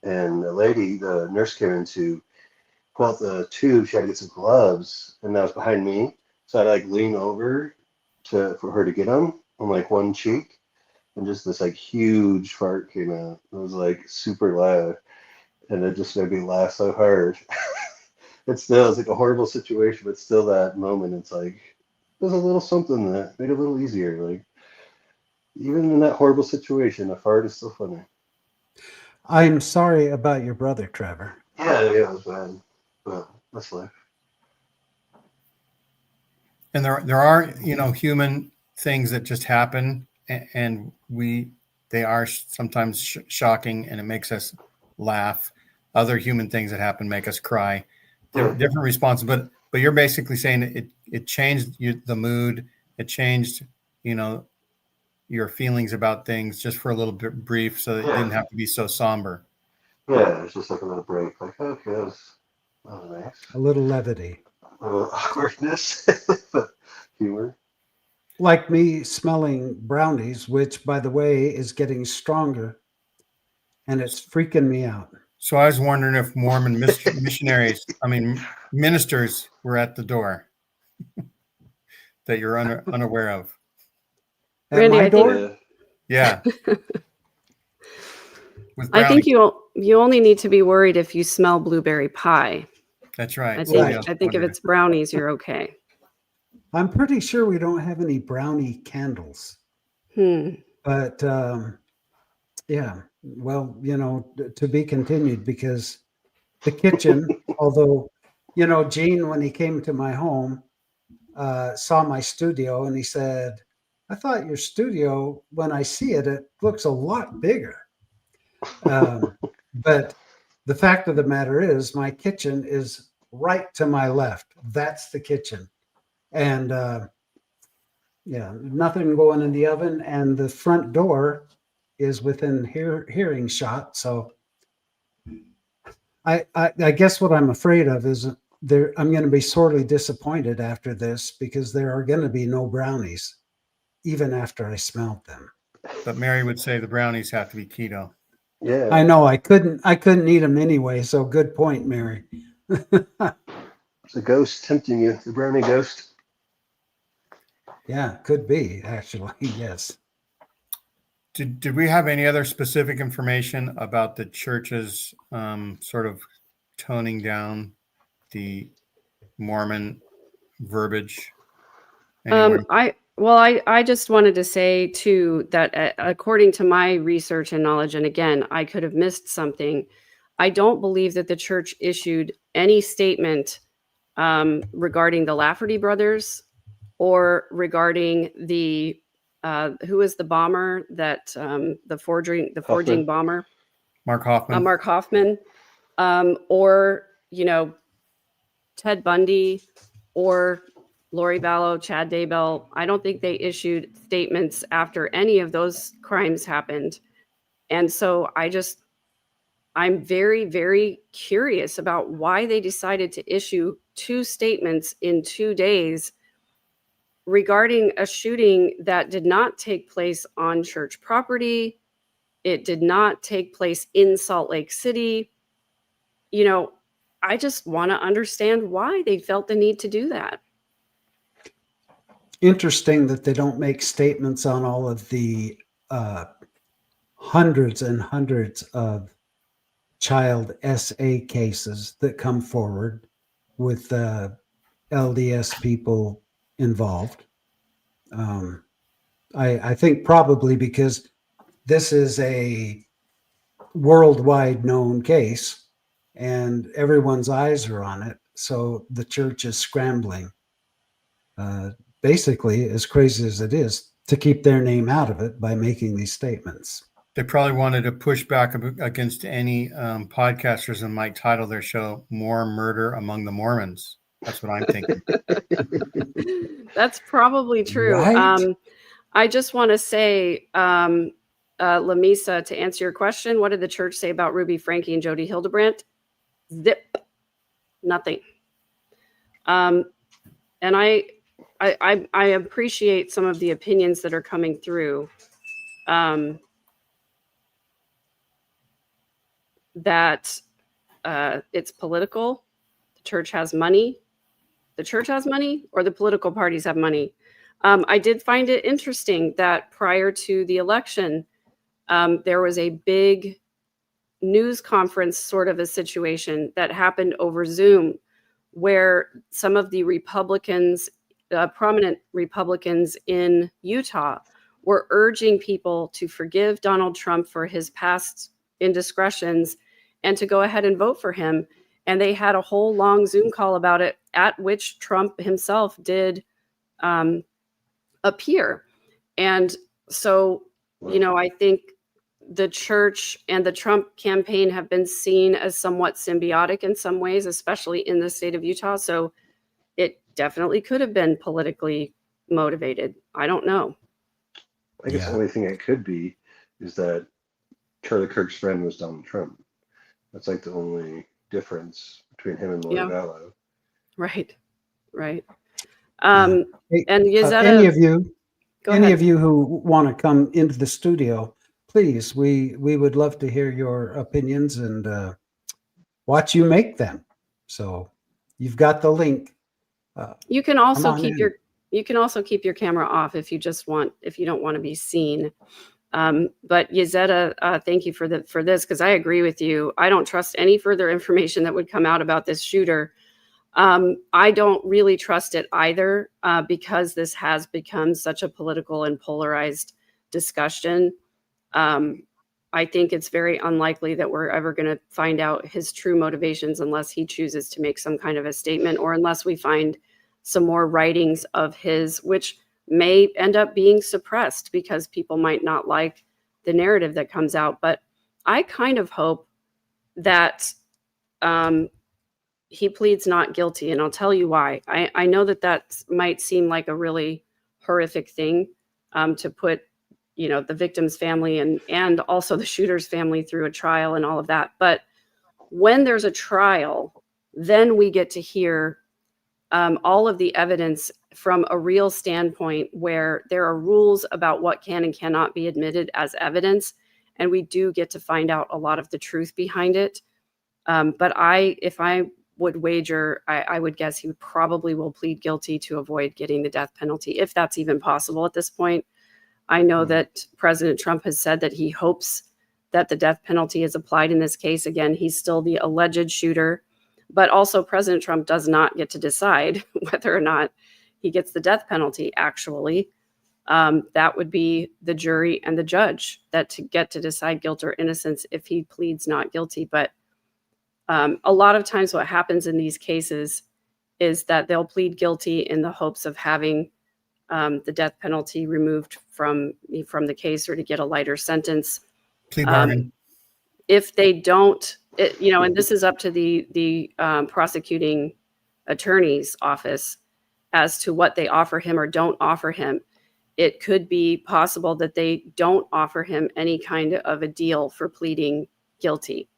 And the nurse came in to pull out the tube. She had to get some gloves, and that was behind me. So I had to lean over for her to get them on like one cheek, and just this like huge fart came out. It was like super loud, and it just made me laugh so hard. It's like a horrible situation, but still that moment, it's like there's a little something that made it a little easier. Like even in that horrible situation, a fart is still funny. I'm sorry about your brother, Trevor. Yeah, it was bad, but that's life. And there are, human things that just happen, and they are sometimes shocking, and it makes us laugh. Other human things that happen make us cry. They're different responses, but But you're basically saying it changed the mood. It changed, your feelings about things just for a little bit brief, so it didn't have to be so somber. Yeah, it's just like a little break. Like, okay, that was nice. A little levity. A little awkwardness, but humor. Like me smelling brownies, which, by the way, is getting stronger, and it's freaking me out. So I was wondering if Mormon ministers were at the door that you're unaware of. At Randy, my I think- door? Yeah. I think you only need to be worried if you smell blueberry pie. That's right. I think if it's brownies, you're okay. I'm pretty sure we don't have any brownie candles. But yeah, well, to be continued, because the kitchen, although, Gene, when he came to my home, saw my studio and he said, I thought your studio, when I see it, it looks a lot bigger. But the fact of the matter is my kitchen is right to my left. That's the kitchen. And yeah, nothing going in the oven. And the front door is within hearing shot. So I guess what I'm afraid of is I'm going to be sorely disappointed after this, because there are going to be no brownies, even after I smelled them. But Mary would say the brownies have to be keto. Yeah. I know I couldn't eat them anyway. So good point, Mary. It's a ghost tempting you, the brownie ghost. Yeah, could be, actually. Yes. Did we have any other specific information about the church's sort of toning down the Mormon verbiage? I just wanted to say too that according to my research and knowledge, and again, I could have missed something, I don't believe that the church issued any statement regarding the Lafferty brothers or regarding the who was the bomber that the forging bomber, Mark Hoffman. Mark Hoffman, or Ted Bundy or Lori Vallow, Chad Daybell. I don't think they issued statements after any of those crimes happened. And so I'm very, very curious about why they decided to issue 2 statements in 2 days regarding a shooting that did not take place on church property. It did not take place in Salt Lake City. I just want to understand why they felt the need to do that. Interesting that they don't make statements on all of the hundreds and hundreds of child SA cases that come forward with LDS people involved. I think probably because this is a worldwide known case and everyone's eyes are on it. So the church is scrambling, basically, as crazy as it is, to keep their name out of it by making these statements. They probably wanted to push back against any podcasters that might title their show "More Murder Among the Mormons." That's what I'm thinking. That's probably true. Right? I just want to say, Lamisa, to answer your question, what did the church say about Ruby Frankie and Jody Hildebrandt? Zip. Nothing. And I appreciate some of the opinions that are coming through. That it's political. The church has money. The church has money, or the political parties have money. I did find it interesting that prior to the election, there was a big news conference sort of a situation that happened over Zoom, where some of the Republicans, prominent Republicans in Utah, were urging people to forgive Donald Trump for his past indiscretions and to go ahead and vote for him. And they had a whole long Zoom call about it, at which Trump himself did appear. And so, I think the church and the Trump campaign have been seen as somewhat symbiotic in some ways, especially in the state of Utah. So definitely could have been politically motivated. I don't know. I guess the only thing it could be is that Charlie Kirk's friend was Donald Trump. That's like the only difference between him and Lori Vallow. Right. Hey, And Yazetta, any of you who want to come into the studio, please, we would love to hear your opinions and watch you make them. So you've got the link. you can also keep your camera off if you don't want to be seen. But Yazetta, thank you for this, because I agree with you. I don't trust any further information that would come out about this shooter. I don't really trust it either, because this has become such a political and polarized discussion. I think it's very unlikely that we're ever going to find out his true motivations unless he chooses to make some kind of a statement, or unless we find some more writings of his, which may end up being suppressed because people might not like the narrative that comes out. But I kind of hope that he pleads not guilty, and I'll tell you why. I know that might seem like a really horrific thing to put, the victim's family and also the shooter's family through a trial and all of that. But when there's a trial, then we get to hear all of the evidence from a real standpoint, where there are rules about what can and cannot be admitted as evidence, and we do get to find out a lot of the truth behind it. But if I would wager, I would guess he probably will plead guilty to avoid getting the death penalty, if that's even possible at this point. I know that President Trump has said that he hopes that the death penalty is applied in this case. Again, he's still the alleged shooter, but also President Trump does not get to decide whether or not he gets the death penalty, actually. That would be the jury and the judge that get to decide guilt or innocence if he pleads not guilty. But a lot of times what happens in these cases is that they'll plead guilty in the hopes of having the death penalty removed from the case, or to get a lighter sentence. Plea bargain. If they don't, and this is up to the prosecuting attorney's office as to what they offer him or don't offer him. It could be possible that they don't offer him any kind of a deal for pleading guilty.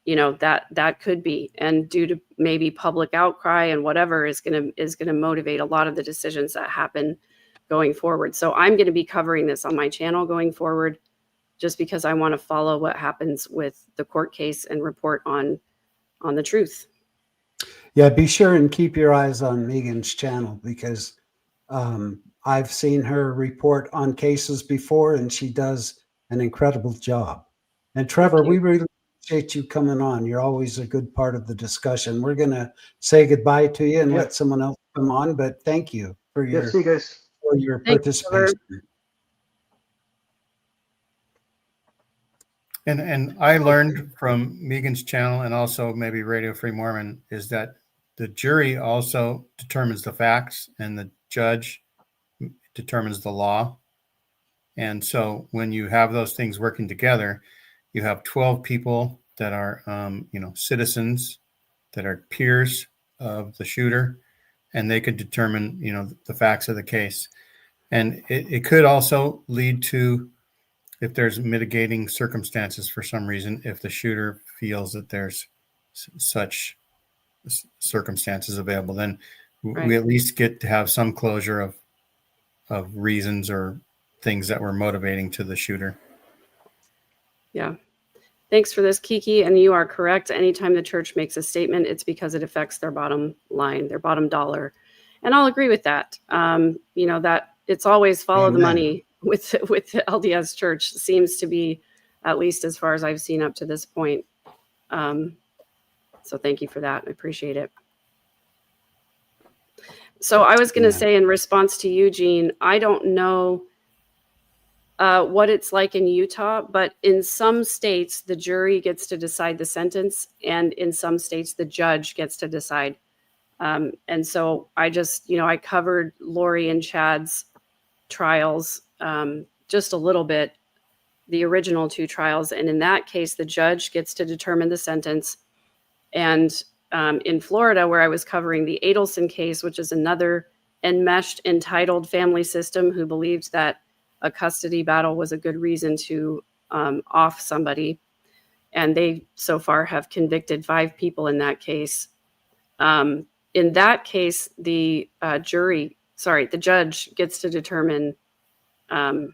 That could be, and due to maybe public outcry and whatever is going to motivate a lot of the decisions that happen going forward. So I'm going to be covering this on my channel going forward, just because I want to follow what happens with the court case and report on the truth. Yeah, be sure and keep your eyes on Megan's channel, because I've seen her report on cases before, and she does an incredible job. And Trevor, we really appreciate you coming on. You're always a good part of the discussion. We're going to say goodbye to you and let someone else come on, but thank you for See you guys. For your participation. And I learned from Megan's channel, and also maybe Radio Free Mormon, is that the jury also determines the facts and the judge determines the law. And so when you have those things working together, you have 12 people that are, citizens, that are peers of the shooter, and they could determine, the facts of the case. And it could also lead to, if there's mitigating circumstances for some reason, if the shooter feels that there's such circumstances available, then we at least get to have some closure of reasons or things that were motivating to the shooter. Yeah. Thanks for this, Kiki. And you are correct. Anytime the church makes a statement, it's because it affects their bottom line, their bottom dollar. And I'll agree with that. That it's always follow the money with the LDS church, seems to be, at least as far as I've seen up to this point. So thank you for that. I appreciate it. So I was going to say, in response to Eugene, I don't know what it's like in Utah, but in some states, the jury gets to decide the sentence, and in some states, the judge gets to decide. And so I covered Lori and Chad's trials just a little bit, the original two trials. And in that case, the judge gets to determine the sentence. And in Florida, where I was covering the Adelson case, which is another enmeshed, entitled family system who believed that a custody battle was a good reason to off somebody. And they so far have convicted 5 people in that case. In that case, the judge gets to determine the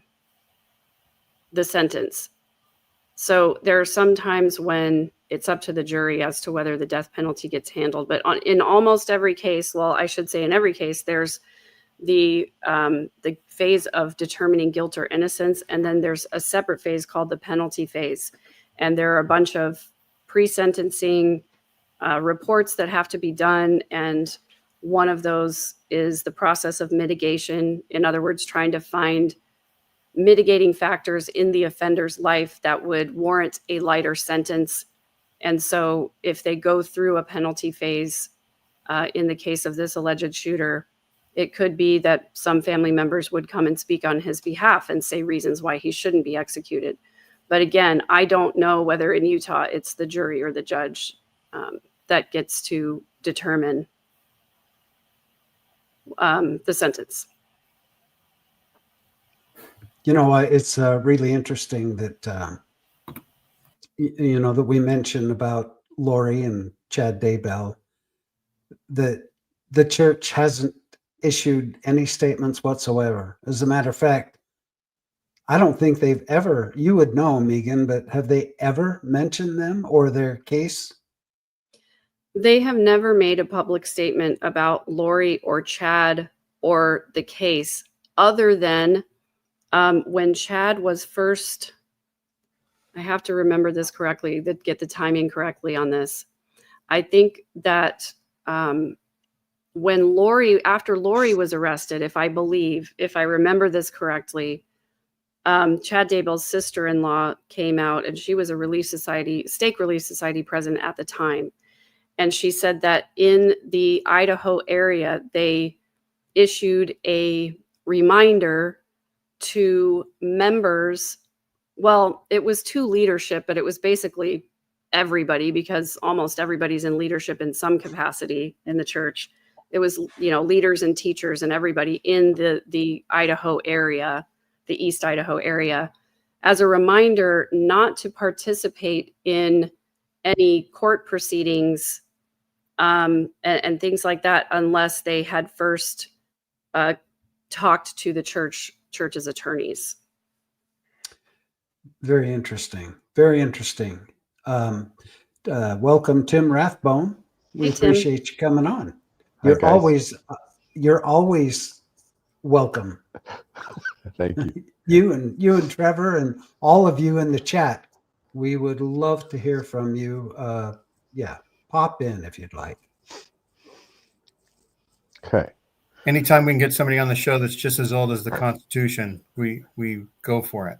sentence. So there are some times when it's up to the jury as to whether the death penalty gets handled. But in almost every case, well, I should say in every case, there's the phase of determining guilt or innocence, and then there's a separate phase called the penalty phase. And there are a bunch of pre-sentencing reports that have to be done, and one of those is the process of mitigation. In other words, trying to find mitigating factors in the offender's life that would warrant a lighter sentence. And so if they go through a penalty phase, in the case of this alleged shooter, it could be that some family members would come and speak on his behalf and say reasons why he shouldn't be executed. But again, I don't know whether in Utah it's the jury or the judge that gets to determine the sentence. You know, it's really interesting that, that we mentioned about Lori and Chad Daybell, that the church hasn't issued any statements whatsoever. As a matter of fact, I don't think they've ever, you would know, Megan, but have they ever mentioned them or their case? They have never made a public statement about Lori or Chad or the case, other than when Chad was first, I have to remember this correctly, get the timing correctly on this. I think that after Lori was arrested, if I remember this correctly, Chad Daybell's sister-in-law came out, and she was a stake relief society president at the time. And she said that in the Idaho area, they issued a reminder to members. Well, it was to leadership, but it was basically everybody, because almost everybody's in leadership in some capacity in the church. It was, leaders and teachers and everybody in the Idaho area, the East Idaho area, as a reminder not to participate in any court proceedings and things like that unless they had first talked to the church's attorneys. Very interesting. Very interesting. Welcome, Tim Rathbone. We appreciate you coming on. You're always welcome. Thank you. You and Trevor and all of you in the chat. We would love to hear from you. Pop in if you'd like. Okay. Anytime we can get somebody on the show that's just as old as the Constitution, we go for it.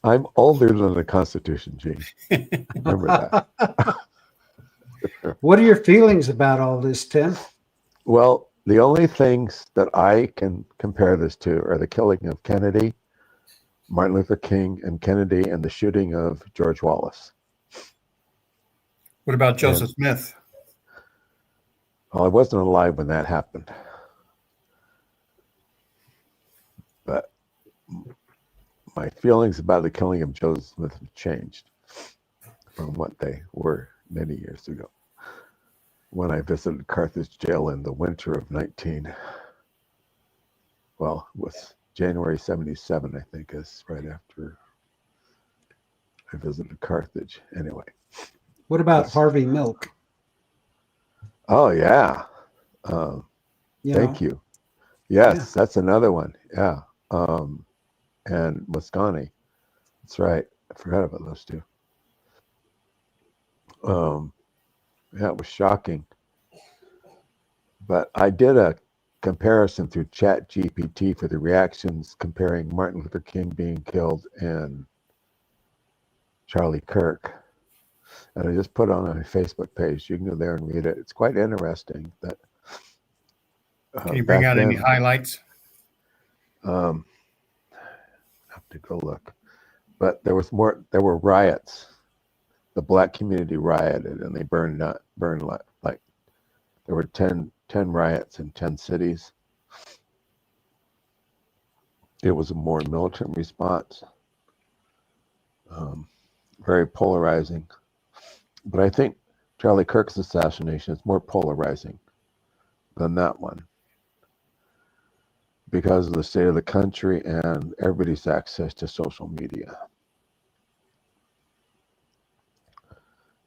I'm older than the Constitution, Gene. Remember that. What are your feelings about all this, Tim? Well, the only things that I can compare this to are the killing of Kennedy, Martin Luther King, and Kennedy, and the shooting of George Wallace. What about Joseph Smith? Well, I wasn't alive when that happened. But my feelings about the killing of Joseph Smith have changed from what they were many years ago. When I visited Carthage Jail in the winter of was January 77, I think, is right after I visited Carthage. Anyway. What about Harvey Milk? Oh, yeah. Thank you. Yes, that's another one. Yeah. And Moscone. That's right. I forgot about those two. It was shocking. But I did a comparison through Chat GPT for the reactions comparing Martin Luther King being killed and Charlie Kirk. And I just put it on my Facebook page. You can go there and read it. It's quite interesting. That can you bring out any highlights? I have to go look. But there were riots the black community rioted and they burned like there were 10 riots in 10 cities. It was a more militant response, very polarizing. But I think Charlie Kirk's assassination is more polarizing than that one because of the state of the country and everybody's access to social media.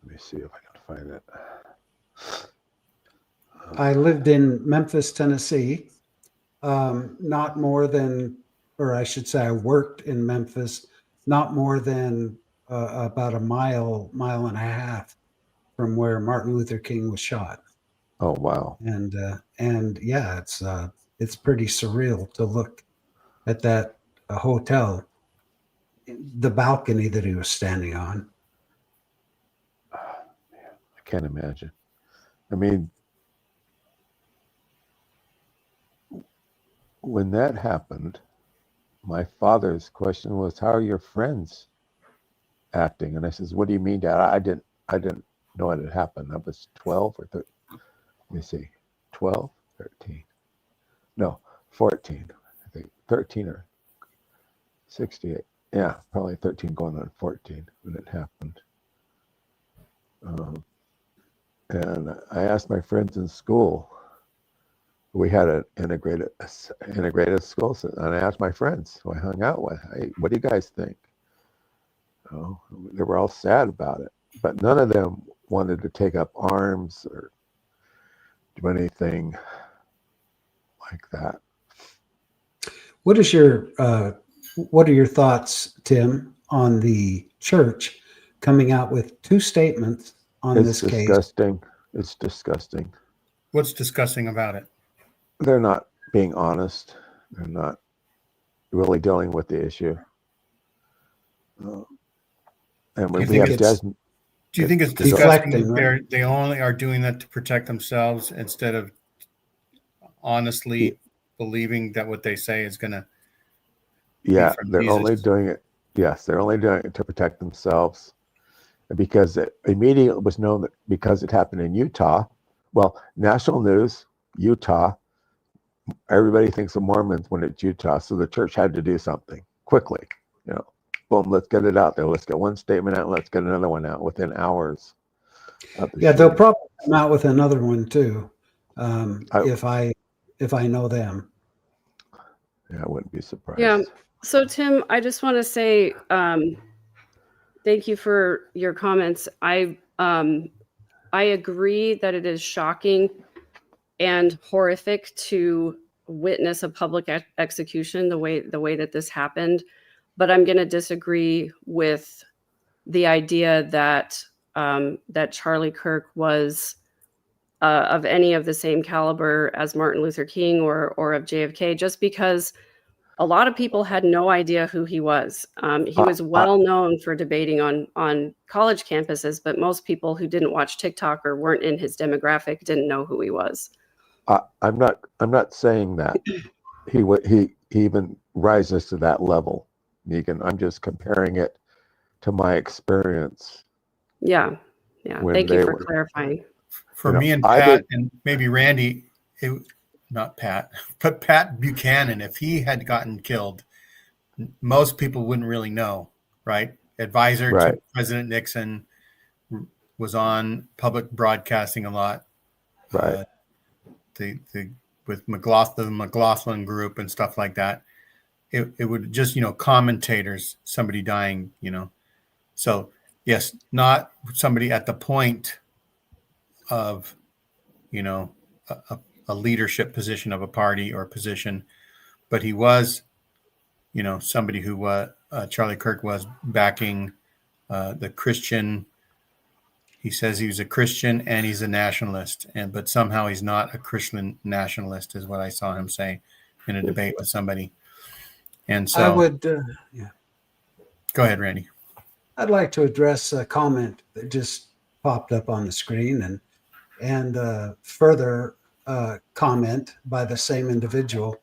Let me see if I can find it. I lived in Memphis, Tennessee, not more than, or I should say I worked in Memphis, not more than about a mile and a half from where Martin Luther King was shot. Oh, wow. And yeah, it's pretty surreal to look at that hotel, the balcony that he was standing on. I can't imagine. I mean, when that happened, my father's question was, "How are your friends acting?" And I says, "What do you mean, Dad? I didn't know it had happened. I was 12 or 13. Let me see, 12, 13. No, 14. I think 13 or 68. Yeah, probably 13 going on 14 when it happened." And I asked my friends in school. We had an integrated school, and I asked my friends who I hung out with, "Hey, what do you guys think?" Oh, they were all sad about it, but none of them wanted to take up arms or do anything like that. What are your thoughts, Tim, on the church coming out with two statements on this case? Disgusting. It's disgusting. What's disgusting about it? They're not being honest. They're not really dealing with the issue. And when we have Desmond, do you think it's disgusting that they only are doing that to protect themselves instead of honestly believing that what they say is going to? Yeah, they're only doing it. Yes, they're only doing it to protect themselves, because it immediately was known that because it happened in Utah. Well, national news, Utah. Everybody thinks of Mormons when it's Utah, so the church had to do something quickly. You know, boom, let's get it out there. Let's get one statement out. Let's get another one out within hours. Yeah, they'll probably come out with another one too, if I know them. Yeah, I wouldn't be surprised. Yeah. So Tim, I just want to say thank you for your comments. I agree that it is shocking and horrific to witness a public execution the way that this happened, but I'm going to disagree with the idea that that Charlie Kirk was of any of the same caliber as Martin Luther King or of JFK, just because a lot of people had no idea who he was. He was well known for debating on college campuses, but most people who didn't watch TikTok or weren't in his demographic didn't know who he was. I'm not saying that he even rises to that level, Megan. I'm just comparing it to my experience. Yeah. Thank you for clarifying. For me and Pat and maybe Randy, not Pat, but Pat Buchanan, if he had gotten killed, most people wouldn't really know, right? Advisor to President Nixon, was on public broadcasting a lot. Right. With the McLaughlin group and stuff like that. It would just, commentators, somebody dying, So yes, not somebody at the point of, a leadership position of a party or position, but he was, somebody who Charlie Kirk was backing the Christian. He says he was a Christian and he's a nationalist, but somehow he's not a Christian nationalist, is what I saw him say in a debate with somebody. And so I would, go ahead, Randy. I'd like to address a comment that just popped up on the screen and further comment by the same individual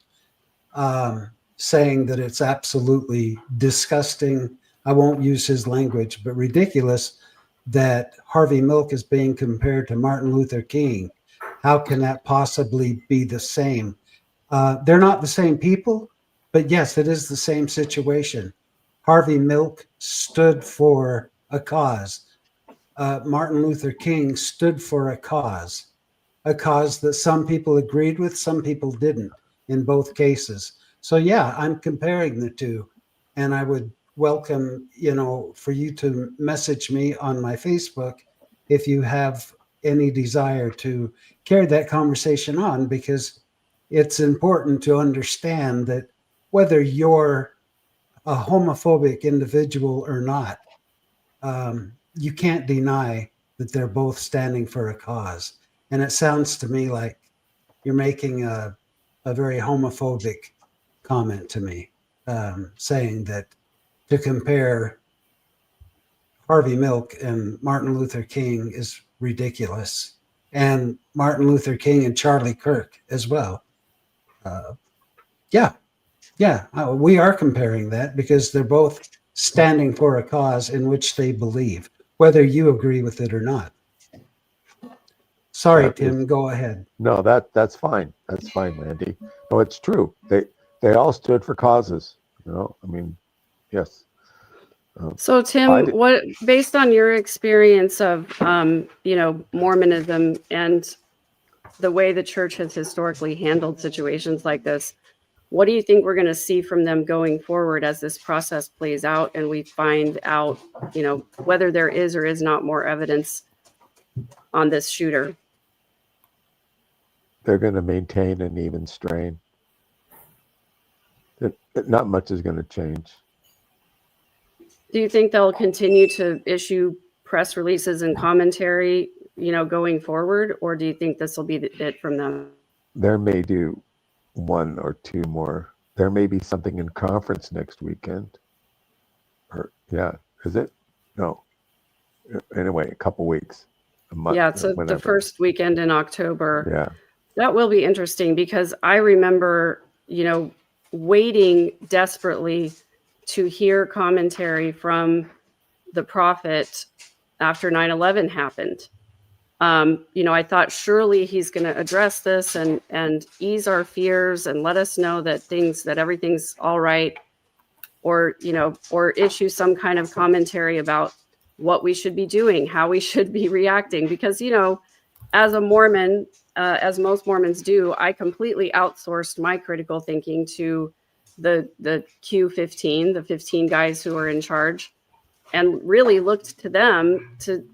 saying that it's absolutely disgusting. I won't use his language, but ridiculous that Harvey Milk is being compared to Martin Luther King. How can that possibly be the same? They're not the same people, but yes, it is the same situation. Harvey Milk stood for a cause. Martin Luther King stood for a cause that some people agreed with, some people didn't in both cases. So yeah, I'm comparing the two, and I would welcome, for you to message me on my Facebook if you have any desire to carry that conversation on, because it's important to understand that whether you're a homophobic individual or not, you can't deny that they're both standing for a cause. And it sounds to me like you're making a very homophobic comment to me, saying that to compare Harvey Milk and Martin Luther King is ridiculous. And Martin Luther King and Charlie Kirk as well. We are comparing that because they're both standing for a cause in which they believe, whether you agree with it or not. Sorry, Tim, go ahead. No, that's fine. That's fine, Randy. No, it's true. They all stood for causes. I mean, yes. So Tim, what, based on your experience of Mormonism and the way the church has historically handled situations like this, what do you think we're going to see from them going forward as this process plays out and we find out, whether there is or is not more evidence on this shooter? They're going to maintain an even strain. Not much is going to change. Do you think they'll continue to issue press releases and commentary, going forward, or do you think this will be it from them? There may do one or two more. There may be something in conference next weekend. Is it? No. Anyway, a couple weeks, a month. Yeah, so the first weekend in October. Yeah. That will be interesting because I remember, waiting desperately to hear commentary from the prophet after 9/11 happened. I thought surely he's going to address this and ease our fears and let us know that everything's all right, or issue some kind of commentary about what we should be doing, how we should be reacting. Because, as a Mormon, as most Mormons do, I completely outsourced my critical thinking to the Q15, the 15 guys who are in charge, and really looked to them to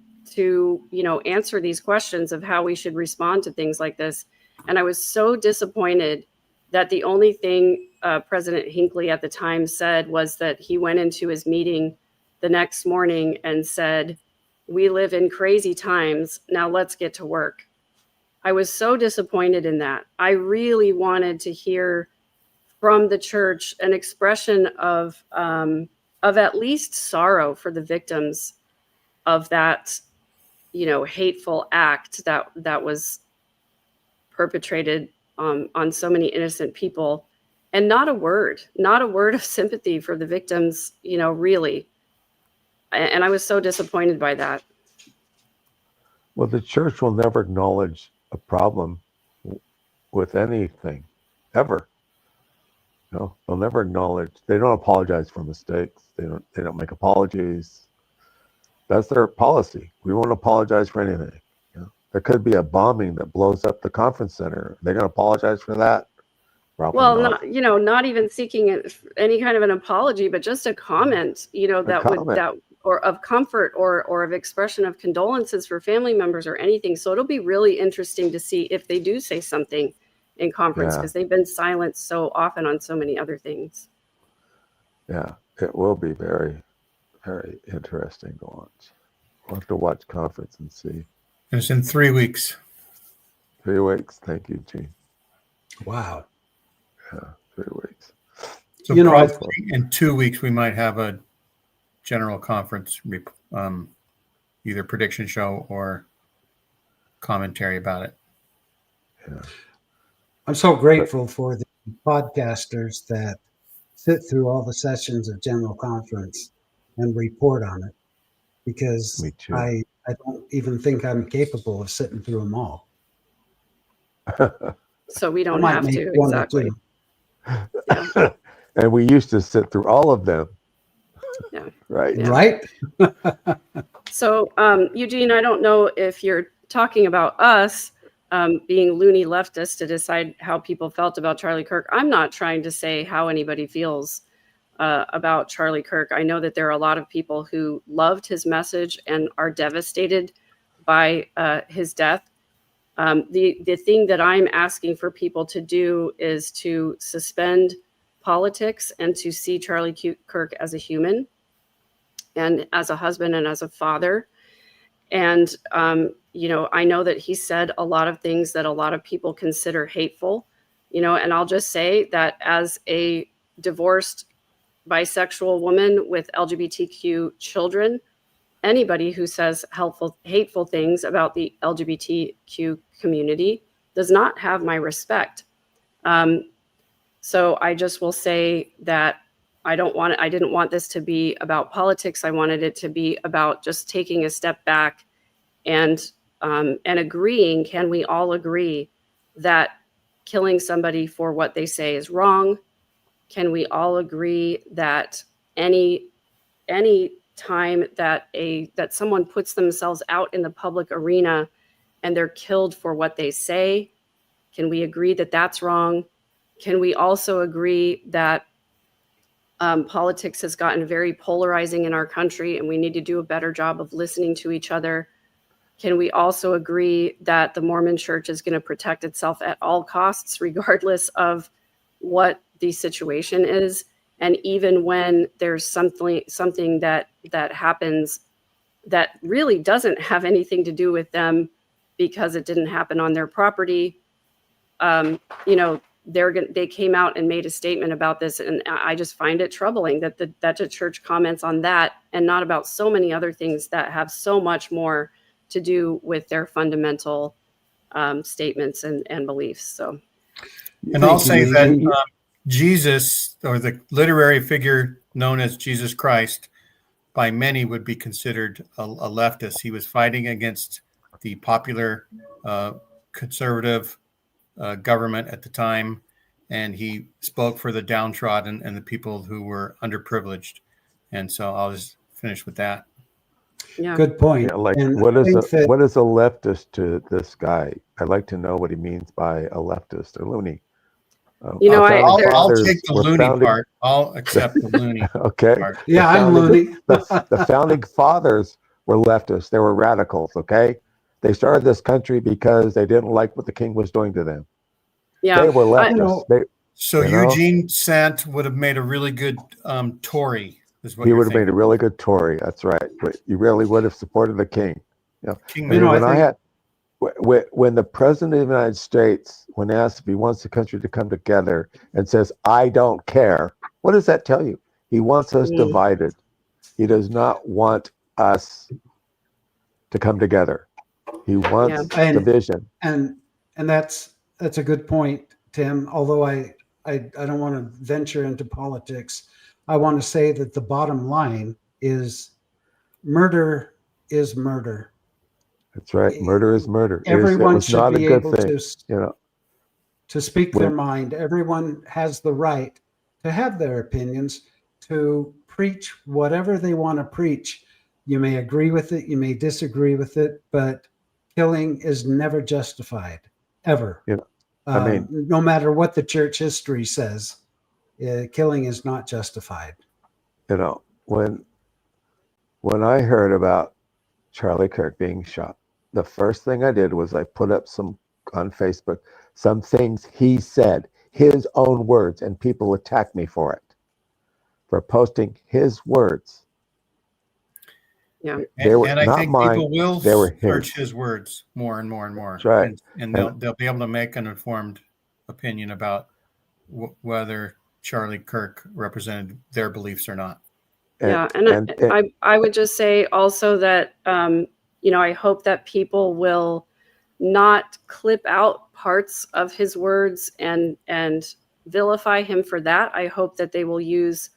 answer these questions of how we should respond to things like this. And I was so disappointed that the only thing President Hinckley at the time said was that he went into his meeting the next morning and said, "We live in crazy times. Now let's get to work." I was so disappointed in that. I really wanted to hear from the church an expression of at least sorrow for the victims of that, hateful act that was perpetrated on so many innocent people, and not a word of sympathy for the victims, really. And I was so disappointed by that. Well, the church will never acknowledge a problem with anything, ever. They'll never acknowledge. They don't apologize for mistakes. They don't make apologies. That's their policy. We won't apologize for anything. There could be a bombing that blows up the conference center. They're going to apologize for that? Probably not. Not even seeking any kind of an apology, but just a comment, or of comfort or of expression of condolences for family members or anything. So it'll be really interesting to see if they do say something in conference, because they've been silent so often on so many other things. Yeah, it will be very, very interesting to watch. We'll have to watch conference and see. And it's in 3 weeks. 3 weeks. Thank you, Gene. Wow. Yeah, 3 weeks. So probably in 2 weeks, we might have a general conference, either prediction show or commentary about it. Yeah. I'm so grateful for the podcasters that sit through all the sessions of General Conference and report on it. because Me too. I don't even think I'm capable of sitting through them all. So we I don't might have make to. one or Exactly. two. Yeah. And we used to sit through all of them. Yeah. Right. Yeah. Right? So, Eugene, I don't know if you're talking about us being loony leftists to decide how people felt about Charlie Kirk. I'm not trying to say how anybody feels about Charlie Kirk. I know that there are a lot of people who loved his message and are devastated by his death. The thing that I'm asking for people to do is to suspend politics and to see Charlie Kirk as a human and as a husband and as a father. And, I know that he said a lot of things that a lot of people consider hateful, and I'll just say that as a divorced bisexual woman with LGBTQ children, anybody who says hateful things about the LGBTQ community does not have my respect. So I just will say that I didn't want this to be about politics. I wanted it to be about just taking a step back and agreeing. Can we all agree that killing somebody for what they say is wrong? Can we all agree that any time that someone puts themselves out in the public arena and they're killed for what they say, can we agree that that's wrong? Can we also agree that politics has gotten very polarizing in our country and we need to do a better job of listening to each other? Can we also agree that the Mormon Church is going to protect itself at all costs, regardless of what the situation is? And even when there's something that happens that really doesn't have anything to do with them because it didn't happen on their property, they came out and made a statement about this, and I just find it troubling that the church comments on that and not about so many other things that have so much more to do with their fundamental statements and beliefs. So, And I'll say that Jesus, or the literary figure known as Jesus Christ, by many would be considered a leftist. He was fighting against the popular conservative government at the time, and he spoke for the downtrodden and the people who were underprivileged. And so I'll just finish with that. Yeah. Good point. Yeah, like And what I is think that- what is a leftist to this guy? I'd like to know what he means by a leftist or loony. I'll take the loony part. I'll accept the loony okay. part. Yeah, I'm loony. The founding fathers were leftists. They were radicals. Okay. They started this country because they didn't like what the king was doing to them. Yeah. They were leftists. So Eugene Sant would have made a really good Tory. Is what he would have thinking. made a really good Tory. That's right. But you really would have supported the king. When the president of the United States, when asked if he wants the country to come together and says, "I don't care," what does that tell you? He wants us divided. He does not want us to come together. He wants division. And that's a good point, Tim. Although I don't want to venture into politics, I want to say that the bottom line is murder is murder. That's right. Murder is murder. Everyone should be able to speak their mind. Everyone has the right to have their opinions, to preach whatever they want to preach. You may agree with it, you may disagree with it, but killing is never justified, ever. No matter what the church history says, killing is not justified. When I heard about Charlie Kirk being shot, the first thing I did was I put up on Facebook some things he said, his own words, and people attacked me for it, for posting his words. Yeah, and I think people will search his words more and more and more. That's right. And they'll be able to make an informed opinion about whether Charlie Kirk represented their beliefs or not. I would just say also that I hope that people will not clip out parts of his words and vilify him for that. I hope that they will use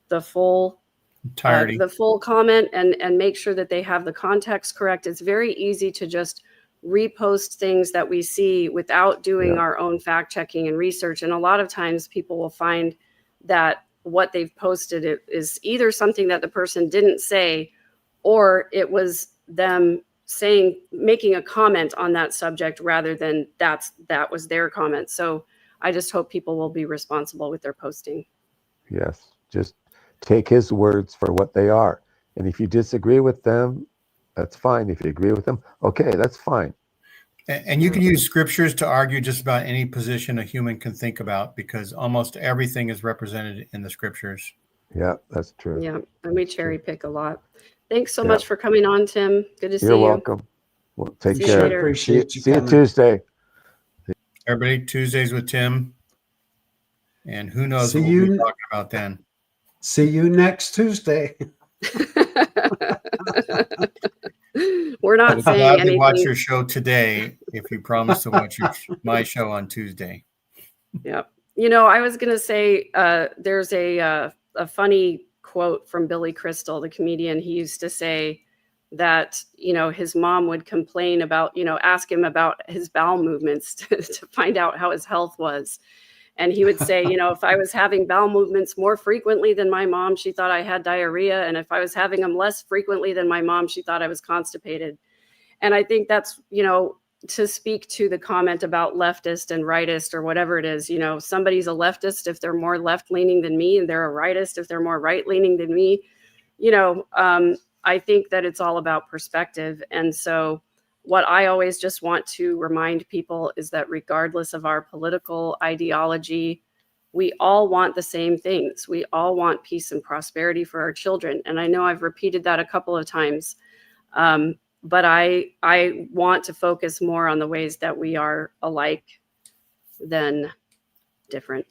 the full entirety. the full comment and make sure that they have the context correct. It's very easy to just repost things that we see without doing our own fact checking and research. And a lot of times people will find that what they've posted is either something that the person didn't say, or it was them making a comment on that subject rather than that was their comment. So I just hope people will be responsible with their posting. Yes, just take his words for what they are. And if you disagree with them, that's fine. If you agree with them, okay, that's fine. And you can use scriptures to argue just about any position a human can think about, because almost everything is represented in the scriptures. Yeah, that's true. Yeah, and we cherry pick a lot. Thanks so much for coming on, Tim. Good to see you. You're welcome. Well, take See you care. later. Appreciate you See you coming. Tuesday. Everybody, Tuesdays with Tim. And who knows See what we'll be you- talking about then. See you next Tuesday. We're I not would saying gladly watch anything. your show today if you promise to watch my show on Tuesday. Yeah. I was going to say there's a funny quote from Billy Crystal, the comedian. He used to say that, his mom would complain about, ask him about his bowel movements to find out how his health was. And he would say, if I was having bowel movements more frequently than my mom, she thought I had diarrhea. And if I was having them less frequently than my mom, she thought I was constipated. And I think that's, to speak to the comment about leftist and rightist or whatever it is, somebody's a leftist if they're more left leaning than me, and they're a rightist if they're more right leaning than me. I think that it's all about perspective. And so what I always just want to remind people is that regardless of our political ideology, we all want the same things. We all want peace and prosperity for our children. And I know I've repeated that a couple of times. But I want to focus more on the ways that we are alike than different.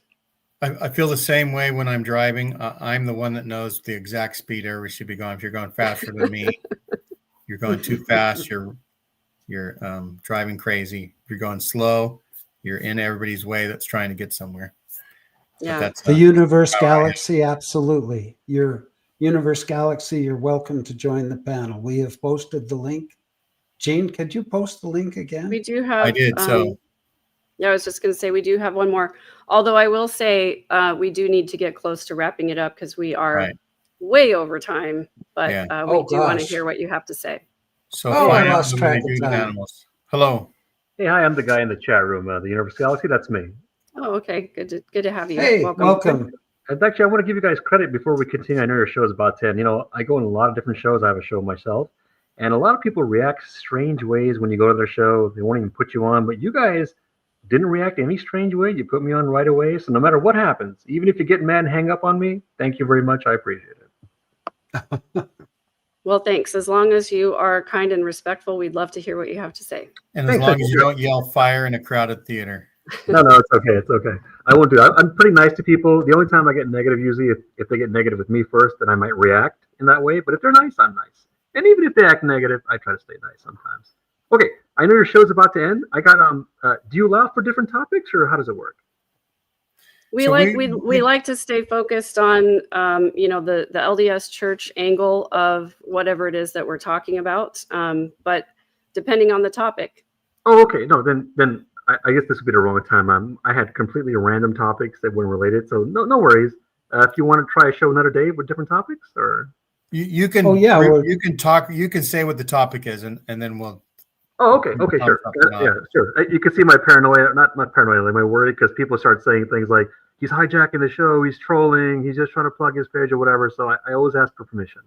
I feel the same way when I'm driving. I'm the one that knows the exact speed everybody should be going. If you're going faster than me, you're going too fast. You're driving crazy. If you're going slow, you're in everybody's way that's trying to get somewhere. Yeah. That's The Universe Galaxy, absolutely. Your Universe Galaxy, you're welcome to join the panel. We have posted the link. Jean, could you post the link again? We do have. I did. Yeah, I was just going to say we do have one more. Although I will say we do need to get close to wrapping it up because we are way over time. But we do want to hear what you have to say. So I lost track of time. Animals. Hello. Hey, hi, I'm the guy in the chat room, the Universe Galaxy. That's me. Oh, okay. Good to have you. Hey, welcome. And actually, I want to give you guys credit before we continue. I know your show is about 10. I go in a lot of different shows. I have a show myself. And a lot of people react strange ways when you go to their show. They won't even put you on. But you guys didn't react any strange way. You put me on right away. So no matter what happens, even if you get mad and hang up on me, thank you very much. I appreciate it. Well, thanks. As long as you are kind and respectful, we'd love to hear what you have to say. And as long as you don't yell fire in a crowded theater. No, it's okay. It's okay. I won't do that. I'm pretty nice to people. The only time I get negative, usually, if they get negative with me first, then I might react in that way. But if they're nice, I'm nice. And even if they act negative, I try to stay nice sometimes. Okay, I know your show's about to end. I got do you allow for different topics, or how does it work? We like to stay focused on the LDS church angle of whatever it is that we're talking about, but depending on the topic. Oh, okay. No, then I guess this would be the wrong time. I had completely random topics that weren't related, so no worries. If you want to try a show another day with different topics, or you can you can talk, you can say what the topic is, and then we'll. Oh, okay, sure. Yeah, sure. You can see my paranoia, not paranoia, my worry, because people start saying things like, he's hijacking the show, he's trolling, he's just trying to plug his page or whatever, so I always ask for permission.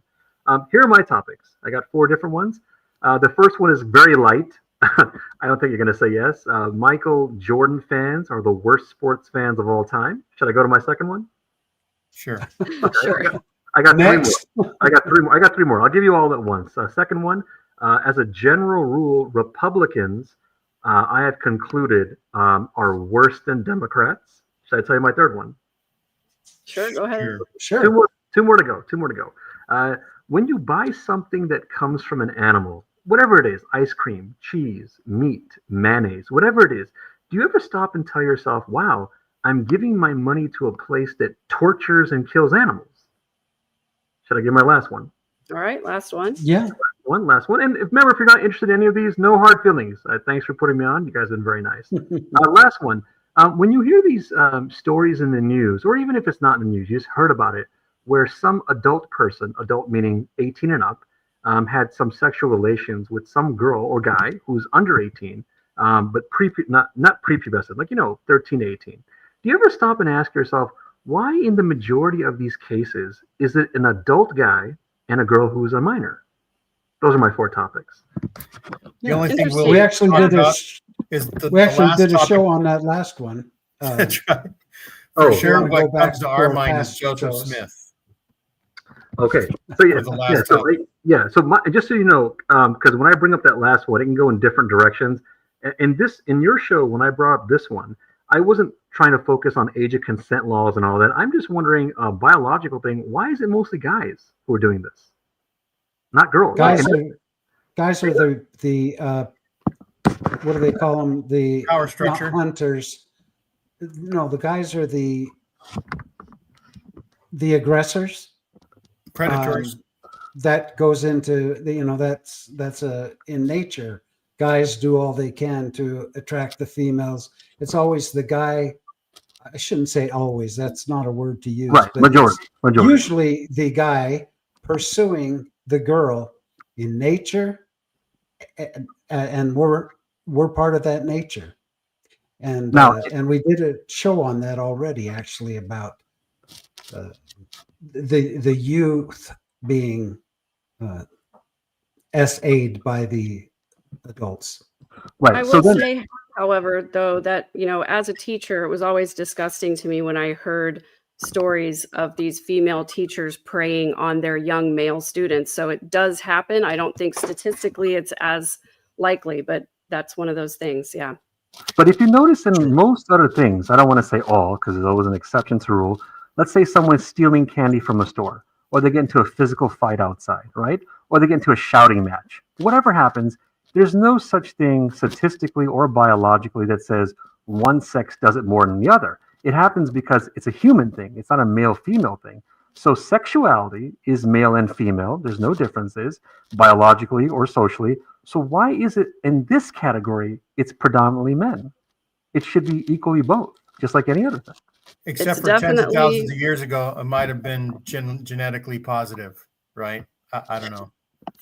Here are my topics. I got 4 different ones. The first one is very light. I don't think you're going to say yes. Michael Jordan fans are the worst sports fans of all time. Should I go to my second one? Sure. Sure. I got 3 more. I got 3 more. I'll give you all at once. Second one. As a general rule, Republicans, I have concluded, are worse than Democrats. Should I tell you my third one? Sure, go ahead. Sure. Two more to go. When you buy something that comes from an animal, whatever it is, ice cream, cheese, meat, mayonnaise, whatever it is, do you ever stop and tell yourself, wow, I'm giving my money to a place that tortures and kills animals? Should I give my last one? All right, last one. Yeah. Last one. And remember, if you're not interested in any of these, no hard feelings. Thanks for putting me on. You guys have been very nice. Last one. When you hear these stories in the news, or even if it's not in the news, you just heard about it, where some adult person, adult meaning 18 and up, had some sexual relations with some girl or guy who's under 18, but not prepubescent, like, 13 to 18. Do you ever stop and ask yourself, why in the majority of these cases is it an adult guy and a girl who's a minor? Those are my 4 topics. The only thing we actually did a topic. show on that last one. That's right. For sure, what comes to our mind is Joseph Smith. Okay, so just so you know, because when I bring up that last one, it can go in different directions. In your show, when I brought up this one, I wasn't trying to focus on age of consent laws and all that. I'm just wondering, a biological thing, why is it mostly guys who are doing this, not girls? Guys are the what do they call them? The power structure hunters. No, the guys are the aggressors, predators. That goes into that's in nature. Guys do all they can to attract the females. It's always the guy. I shouldn't say always. That's not a word to use. Right, but majority. Usually the guy pursuing the girl in nature, and we're part of that nature. And and we did a show on that already, actually, about the youth being SA'd by the adults. Right. I will say, however, though, that, as a teacher, it was always disgusting to me when I heard stories of these female teachers preying on their young male students. So it does happen. I don't think statistically it's as likely, but that's one of those things. Yeah. But if you notice in most other things, I don't want to say all, because there's always an exception to the rule. Let's say someone's stealing candy from a store, or they get into a physical fight outside, right? Or they get into a shouting match. Whatever happens, there's no such thing statistically or biologically that says one sex does it more than the other. It happens because it's a human thing. It's not a male-female thing. So sexuality is male and female. There's no differences biologically or socially. So why is it in this category, it's predominantly men? It should be equally both, just like any other thing. Except for tens of thousands of years ago, it might have been genetically positive, right? I don't know.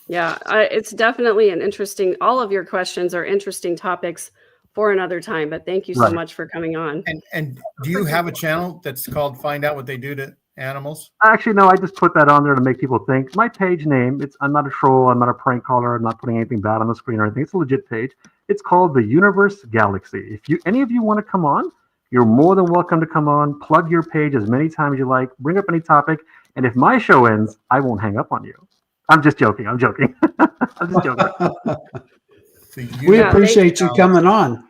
Yeah, it's definitely an interesting, all of your questions are interesting topics for another time, but thank you so much for coming on. And do you have a channel that's called Find Out What They Do to Animals? Actually, no, I just put that on there to make people think. My page name, I'm not a troll, I'm not a prank caller, I'm not putting anything bad on the screen or anything. It's a legit page. It's called The Universe Galaxy. If any of you want to come on, you're more than welcome to come on, plug your page as many times as you like, bring up any topic, and if my show ends, I won't hang up on you. I'm just joking. I'm just joking. We appreciate you coming on.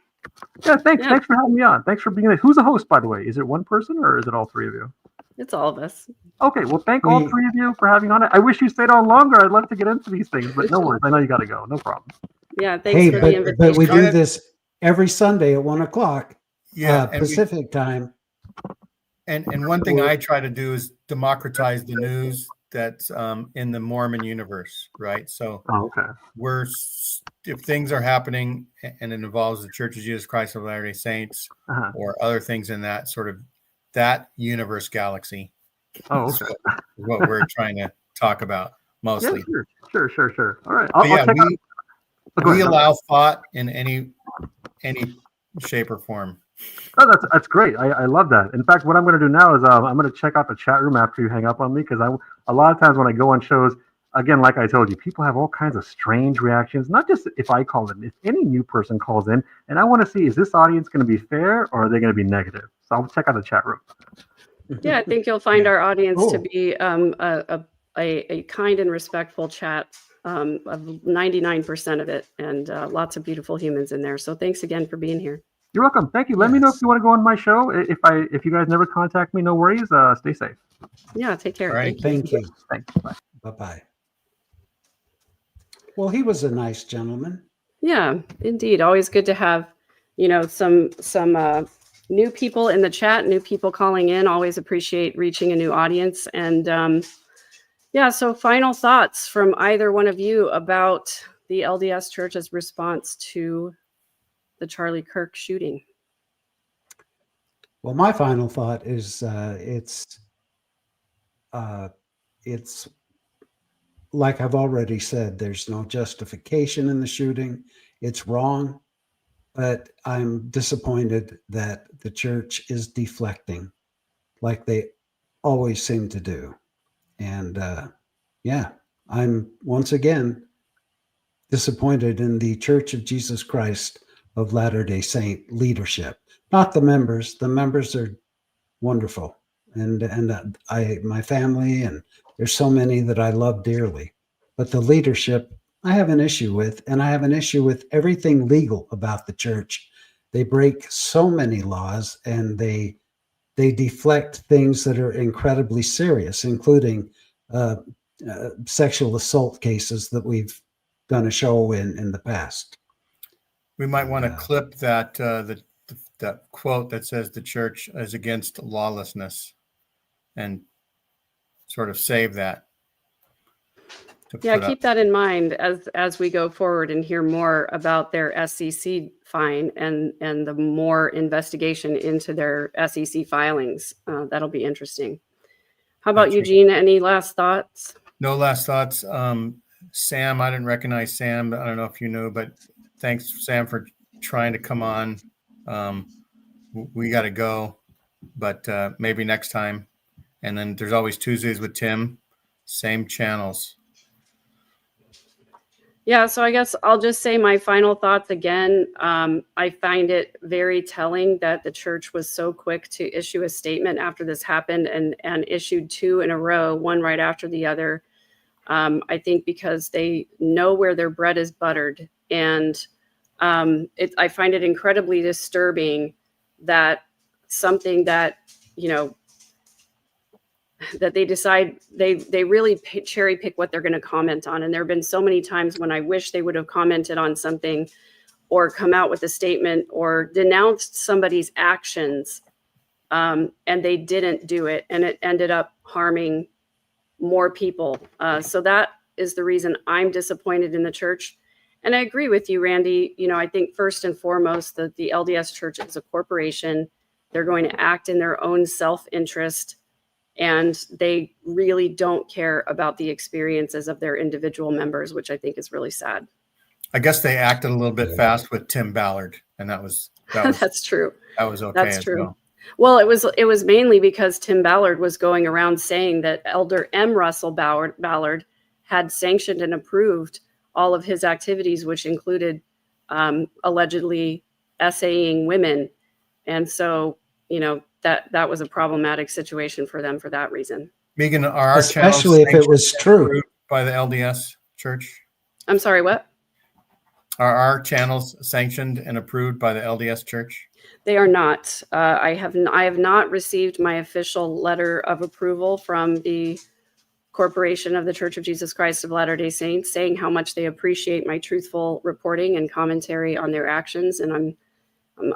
Yeah, thanks. Thanks for having me on. Thanks for being there. Who's the host, by the way? Is it one person or is it all 3 of you? It's all of us. Okay, well, thank all 3 of you for having on it. I wish you stayed on longer. I'd love to get into these things, but no worries. I know you got to go. No problem. Yeah, thanks for the invitation. But we do this every Sunday at 1 o'clock Pacific time. And one thing I try to do is democratize the news that's in the Mormon universe, right? So if things are happening and it involves the Church of Jesus Christ of Latter-day Saints or other things in that sort of that universe galaxy, is what we're trying to talk about mostly. Yeah, sure. All right. We allow thought in any shape or form. Oh, that's great. I love that. In fact, what I'm going to do now is I'm going to check out the chat room after you hang up on me, because a lot of times when I go on shows, again, like I told you, people have all kinds of strange reactions. Not just if I call in, if any new person calls in, and I want to see, is this audience going to be fair or are they going to be negative? So I'll check out the chat room. Yeah, I think you'll find our audience to be a kind and respectful chat of 99% of it, and lots of beautiful humans in there. So thanks again for being here. You're welcome. Thank you. Let me know if you want to go on my show. If you guys never contact me, no worries. Stay safe. Yeah, take care. Right. Thank you. Thanks. Bye. Bye-bye. Well, he was a nice gentleman. Yeah, indeed. Always good to have, some new people in the chat, new people calling in. Always appreciate reaching a new audience. And Yeah. So final thoughts from either one of you about the LDS Church's response to the Charlie Kirk shooting. Well, my final thought is it's like I've already said, there's no justification in the shooting. It's wrong, but I'm disappointed that the church is deflecting like they always seem to do. And yeah, I'm once again disappointed in the Church of Jesus Christ of Latter-day Saint leadership, not the members. The members are wonderful. And my family, and there's so many that I love dearly, but the leadership I have an issue with, and I have an issue with everything legal about the church. They break so many laws, and they deflect things that are incredibly serious, including sexual assault cases that we've done a show in the past. We might want to clip that that quote that says the church is against lawlessness, and sort of save that. Yeah, keep that in mind as we go forward and hear more about their SEC fine and the more investigation into their SEC filings. That'll be interesting. How about Eugene? Any last thoughts? No last thoughts. Sam, I didn't recognize Sam. I don't know if you knew, but thanks, Sam, for trying to come on. We got to go, but maybe next time. And then there's always Tuesdays with Tim, same channels. Yeah, so I guess I'll just say my final thoughts again. I find it very telling that the church was so quick to issue a statement after this happened and issued two in a row, one right after the other. I think because they know where their bread is buttered. And I find it incredibly disturbing that something that, that they decide they really cherry pick what they're going to comment on. And there have been so many times when I wish they would have commented on something or come out with a statement or denounced somebody's actions. And they didn't do it. And it ended up harming more people. So that is the reason I'm disappointed in the church. And I agree with you, Randy. I think first and foremost that the LDS Church is a corporation. They're going to act in their own self-interest. And they really don't care about the experiences of their individual members, which I think is really sad. I guess they acted a little bit fast with Tim Ballard, and that was that's true. That was okay. That's true. Well, it was mainly because Tim Ballard was going around saying that Elder M. Russell Ballard had sanctioned and approved all of his activities, which included allegedly essaying women, and so that was a problematic situation for them for that reason. Megan, are our especially if it was true by the LDS Church? I'm sorry, what? Are our channels sanctioned and approved by the LDS Church? They are not. I have not received my official letter of approval from the Corporation of the Church of Jesus Christ of Latter-day Saints saying how much they appreciate my truthful reporting and commentary on their actions, and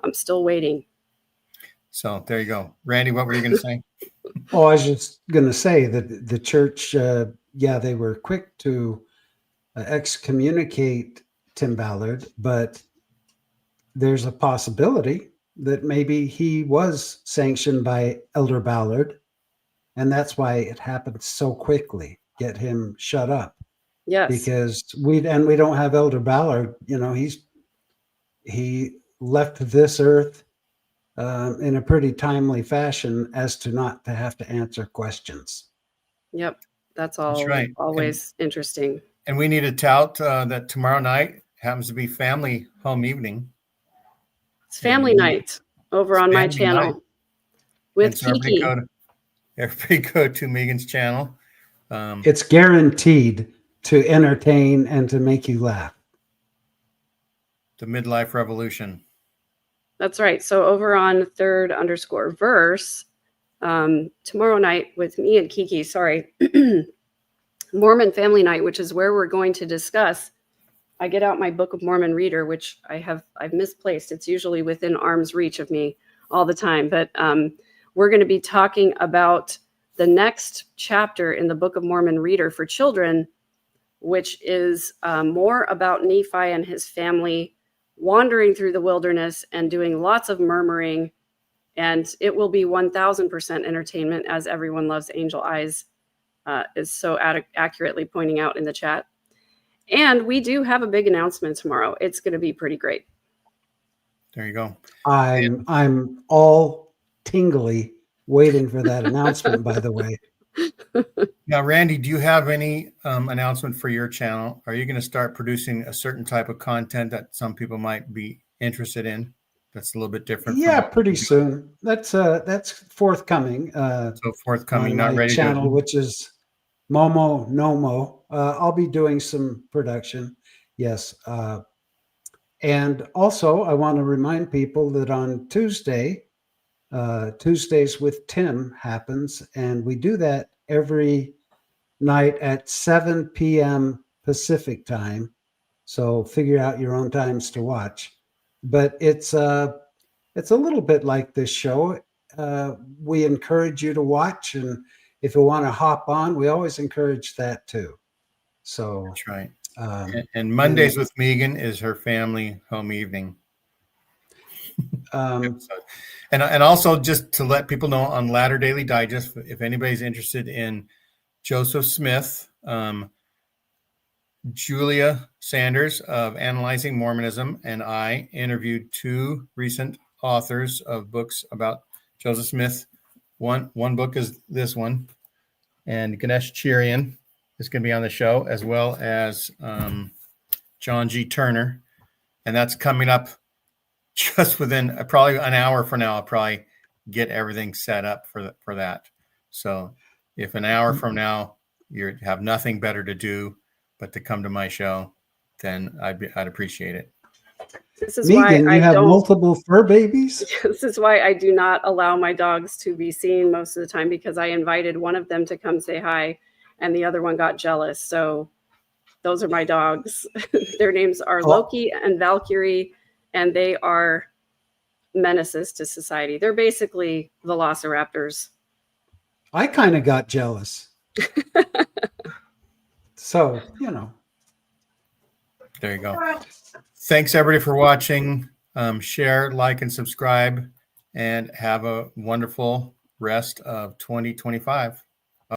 I'm still waiting. So there you go. Randy, what were you going to say? Oh, I was just going to say that the church, they were quick to excommunicate Tim Ballard, but there's a possibility that maybe he was sanctioned by Elder Ballard, and that's why it happened so quickly. Get him shut up. Yes. Because we don't have Elder Ballard. He left this earth in a pretty timely fashion as to not to have to answer questions. Yep. That's all. That's right. Always interesting. And we need to tout that tomorrow night happens to be family home evening. It's family night over on my channel with Kiki. Everybody go to Megan's channel. It's guaranteed to entertain and to make you laugh. The Midlife Revolution. That's right. So over on _verse, tomorrow night with me and Kiki, Mormon Family Night, which is where we're going to discuss. I get out my Book of Mormon reader, which I've misplaced. It's usually within arm's reach of me all the time. But we're going to be talking about the next chapter in the Book of Mormon reader for children, which is more about Nephi and his family wandering through the wilderness and doing lots of murmuring. And it will be 1000% entertainment, as Everyone Loves Angel Eyes is so accurately pointing out in the chat. And we do have a big announcement tomorrow. It's going to be pretty great. There you go. I'm all tingly waiting for that announcement, by the way. Now, Randy, do you have any announcement for your channel? Are you going to start producing a certain type of content that some people might be interested in? That's a little bit different. Yeah, pretty soon. That's forthcoming. So forthcoming, on not my ready channel, to. which is Momo Nomo. I'll be doing some production. Yes. And also, I want to remind people that on Tuesdays with Tim happens, and we do that every night at 7 p.m. Pacific time. So figure out your own times to watch. But it's a little bit like this show. We encourage you to watch, and if you want to hop on, we always encourage that too. So that's right. And Mondays with Megan is her family home evening. And also, just to let people know, on Latter Daily Digest, if anybody's interested in Joseph Smith, Julia Sanders of Analyzing Mormonism, and I interviewed 2 recent authors of books about Joseph Smith. One book is this one, and Ganesh Chirian is going to be on the show, as well as John G. Turner, and that's coming up just within probably an hour from now. I'll probably get everything set up for that. So if an hour from now you have nothing better to do but to come to my show, then I'd appreciate it. This is Megan, why you have multiple fur babies? This is why I do not allow my dogs to be seen most of the time, because I invited one of them to come say hi and the other one got jealous. So those are my dogs. Their names are Loki and Valkyrie, and they are menaces to society. They're basically velociraptors. I kind of got jealous. So, There you go. Thanks, everybody, for watching. Share, like, and subscribe, and have a wonderful rest of 2025.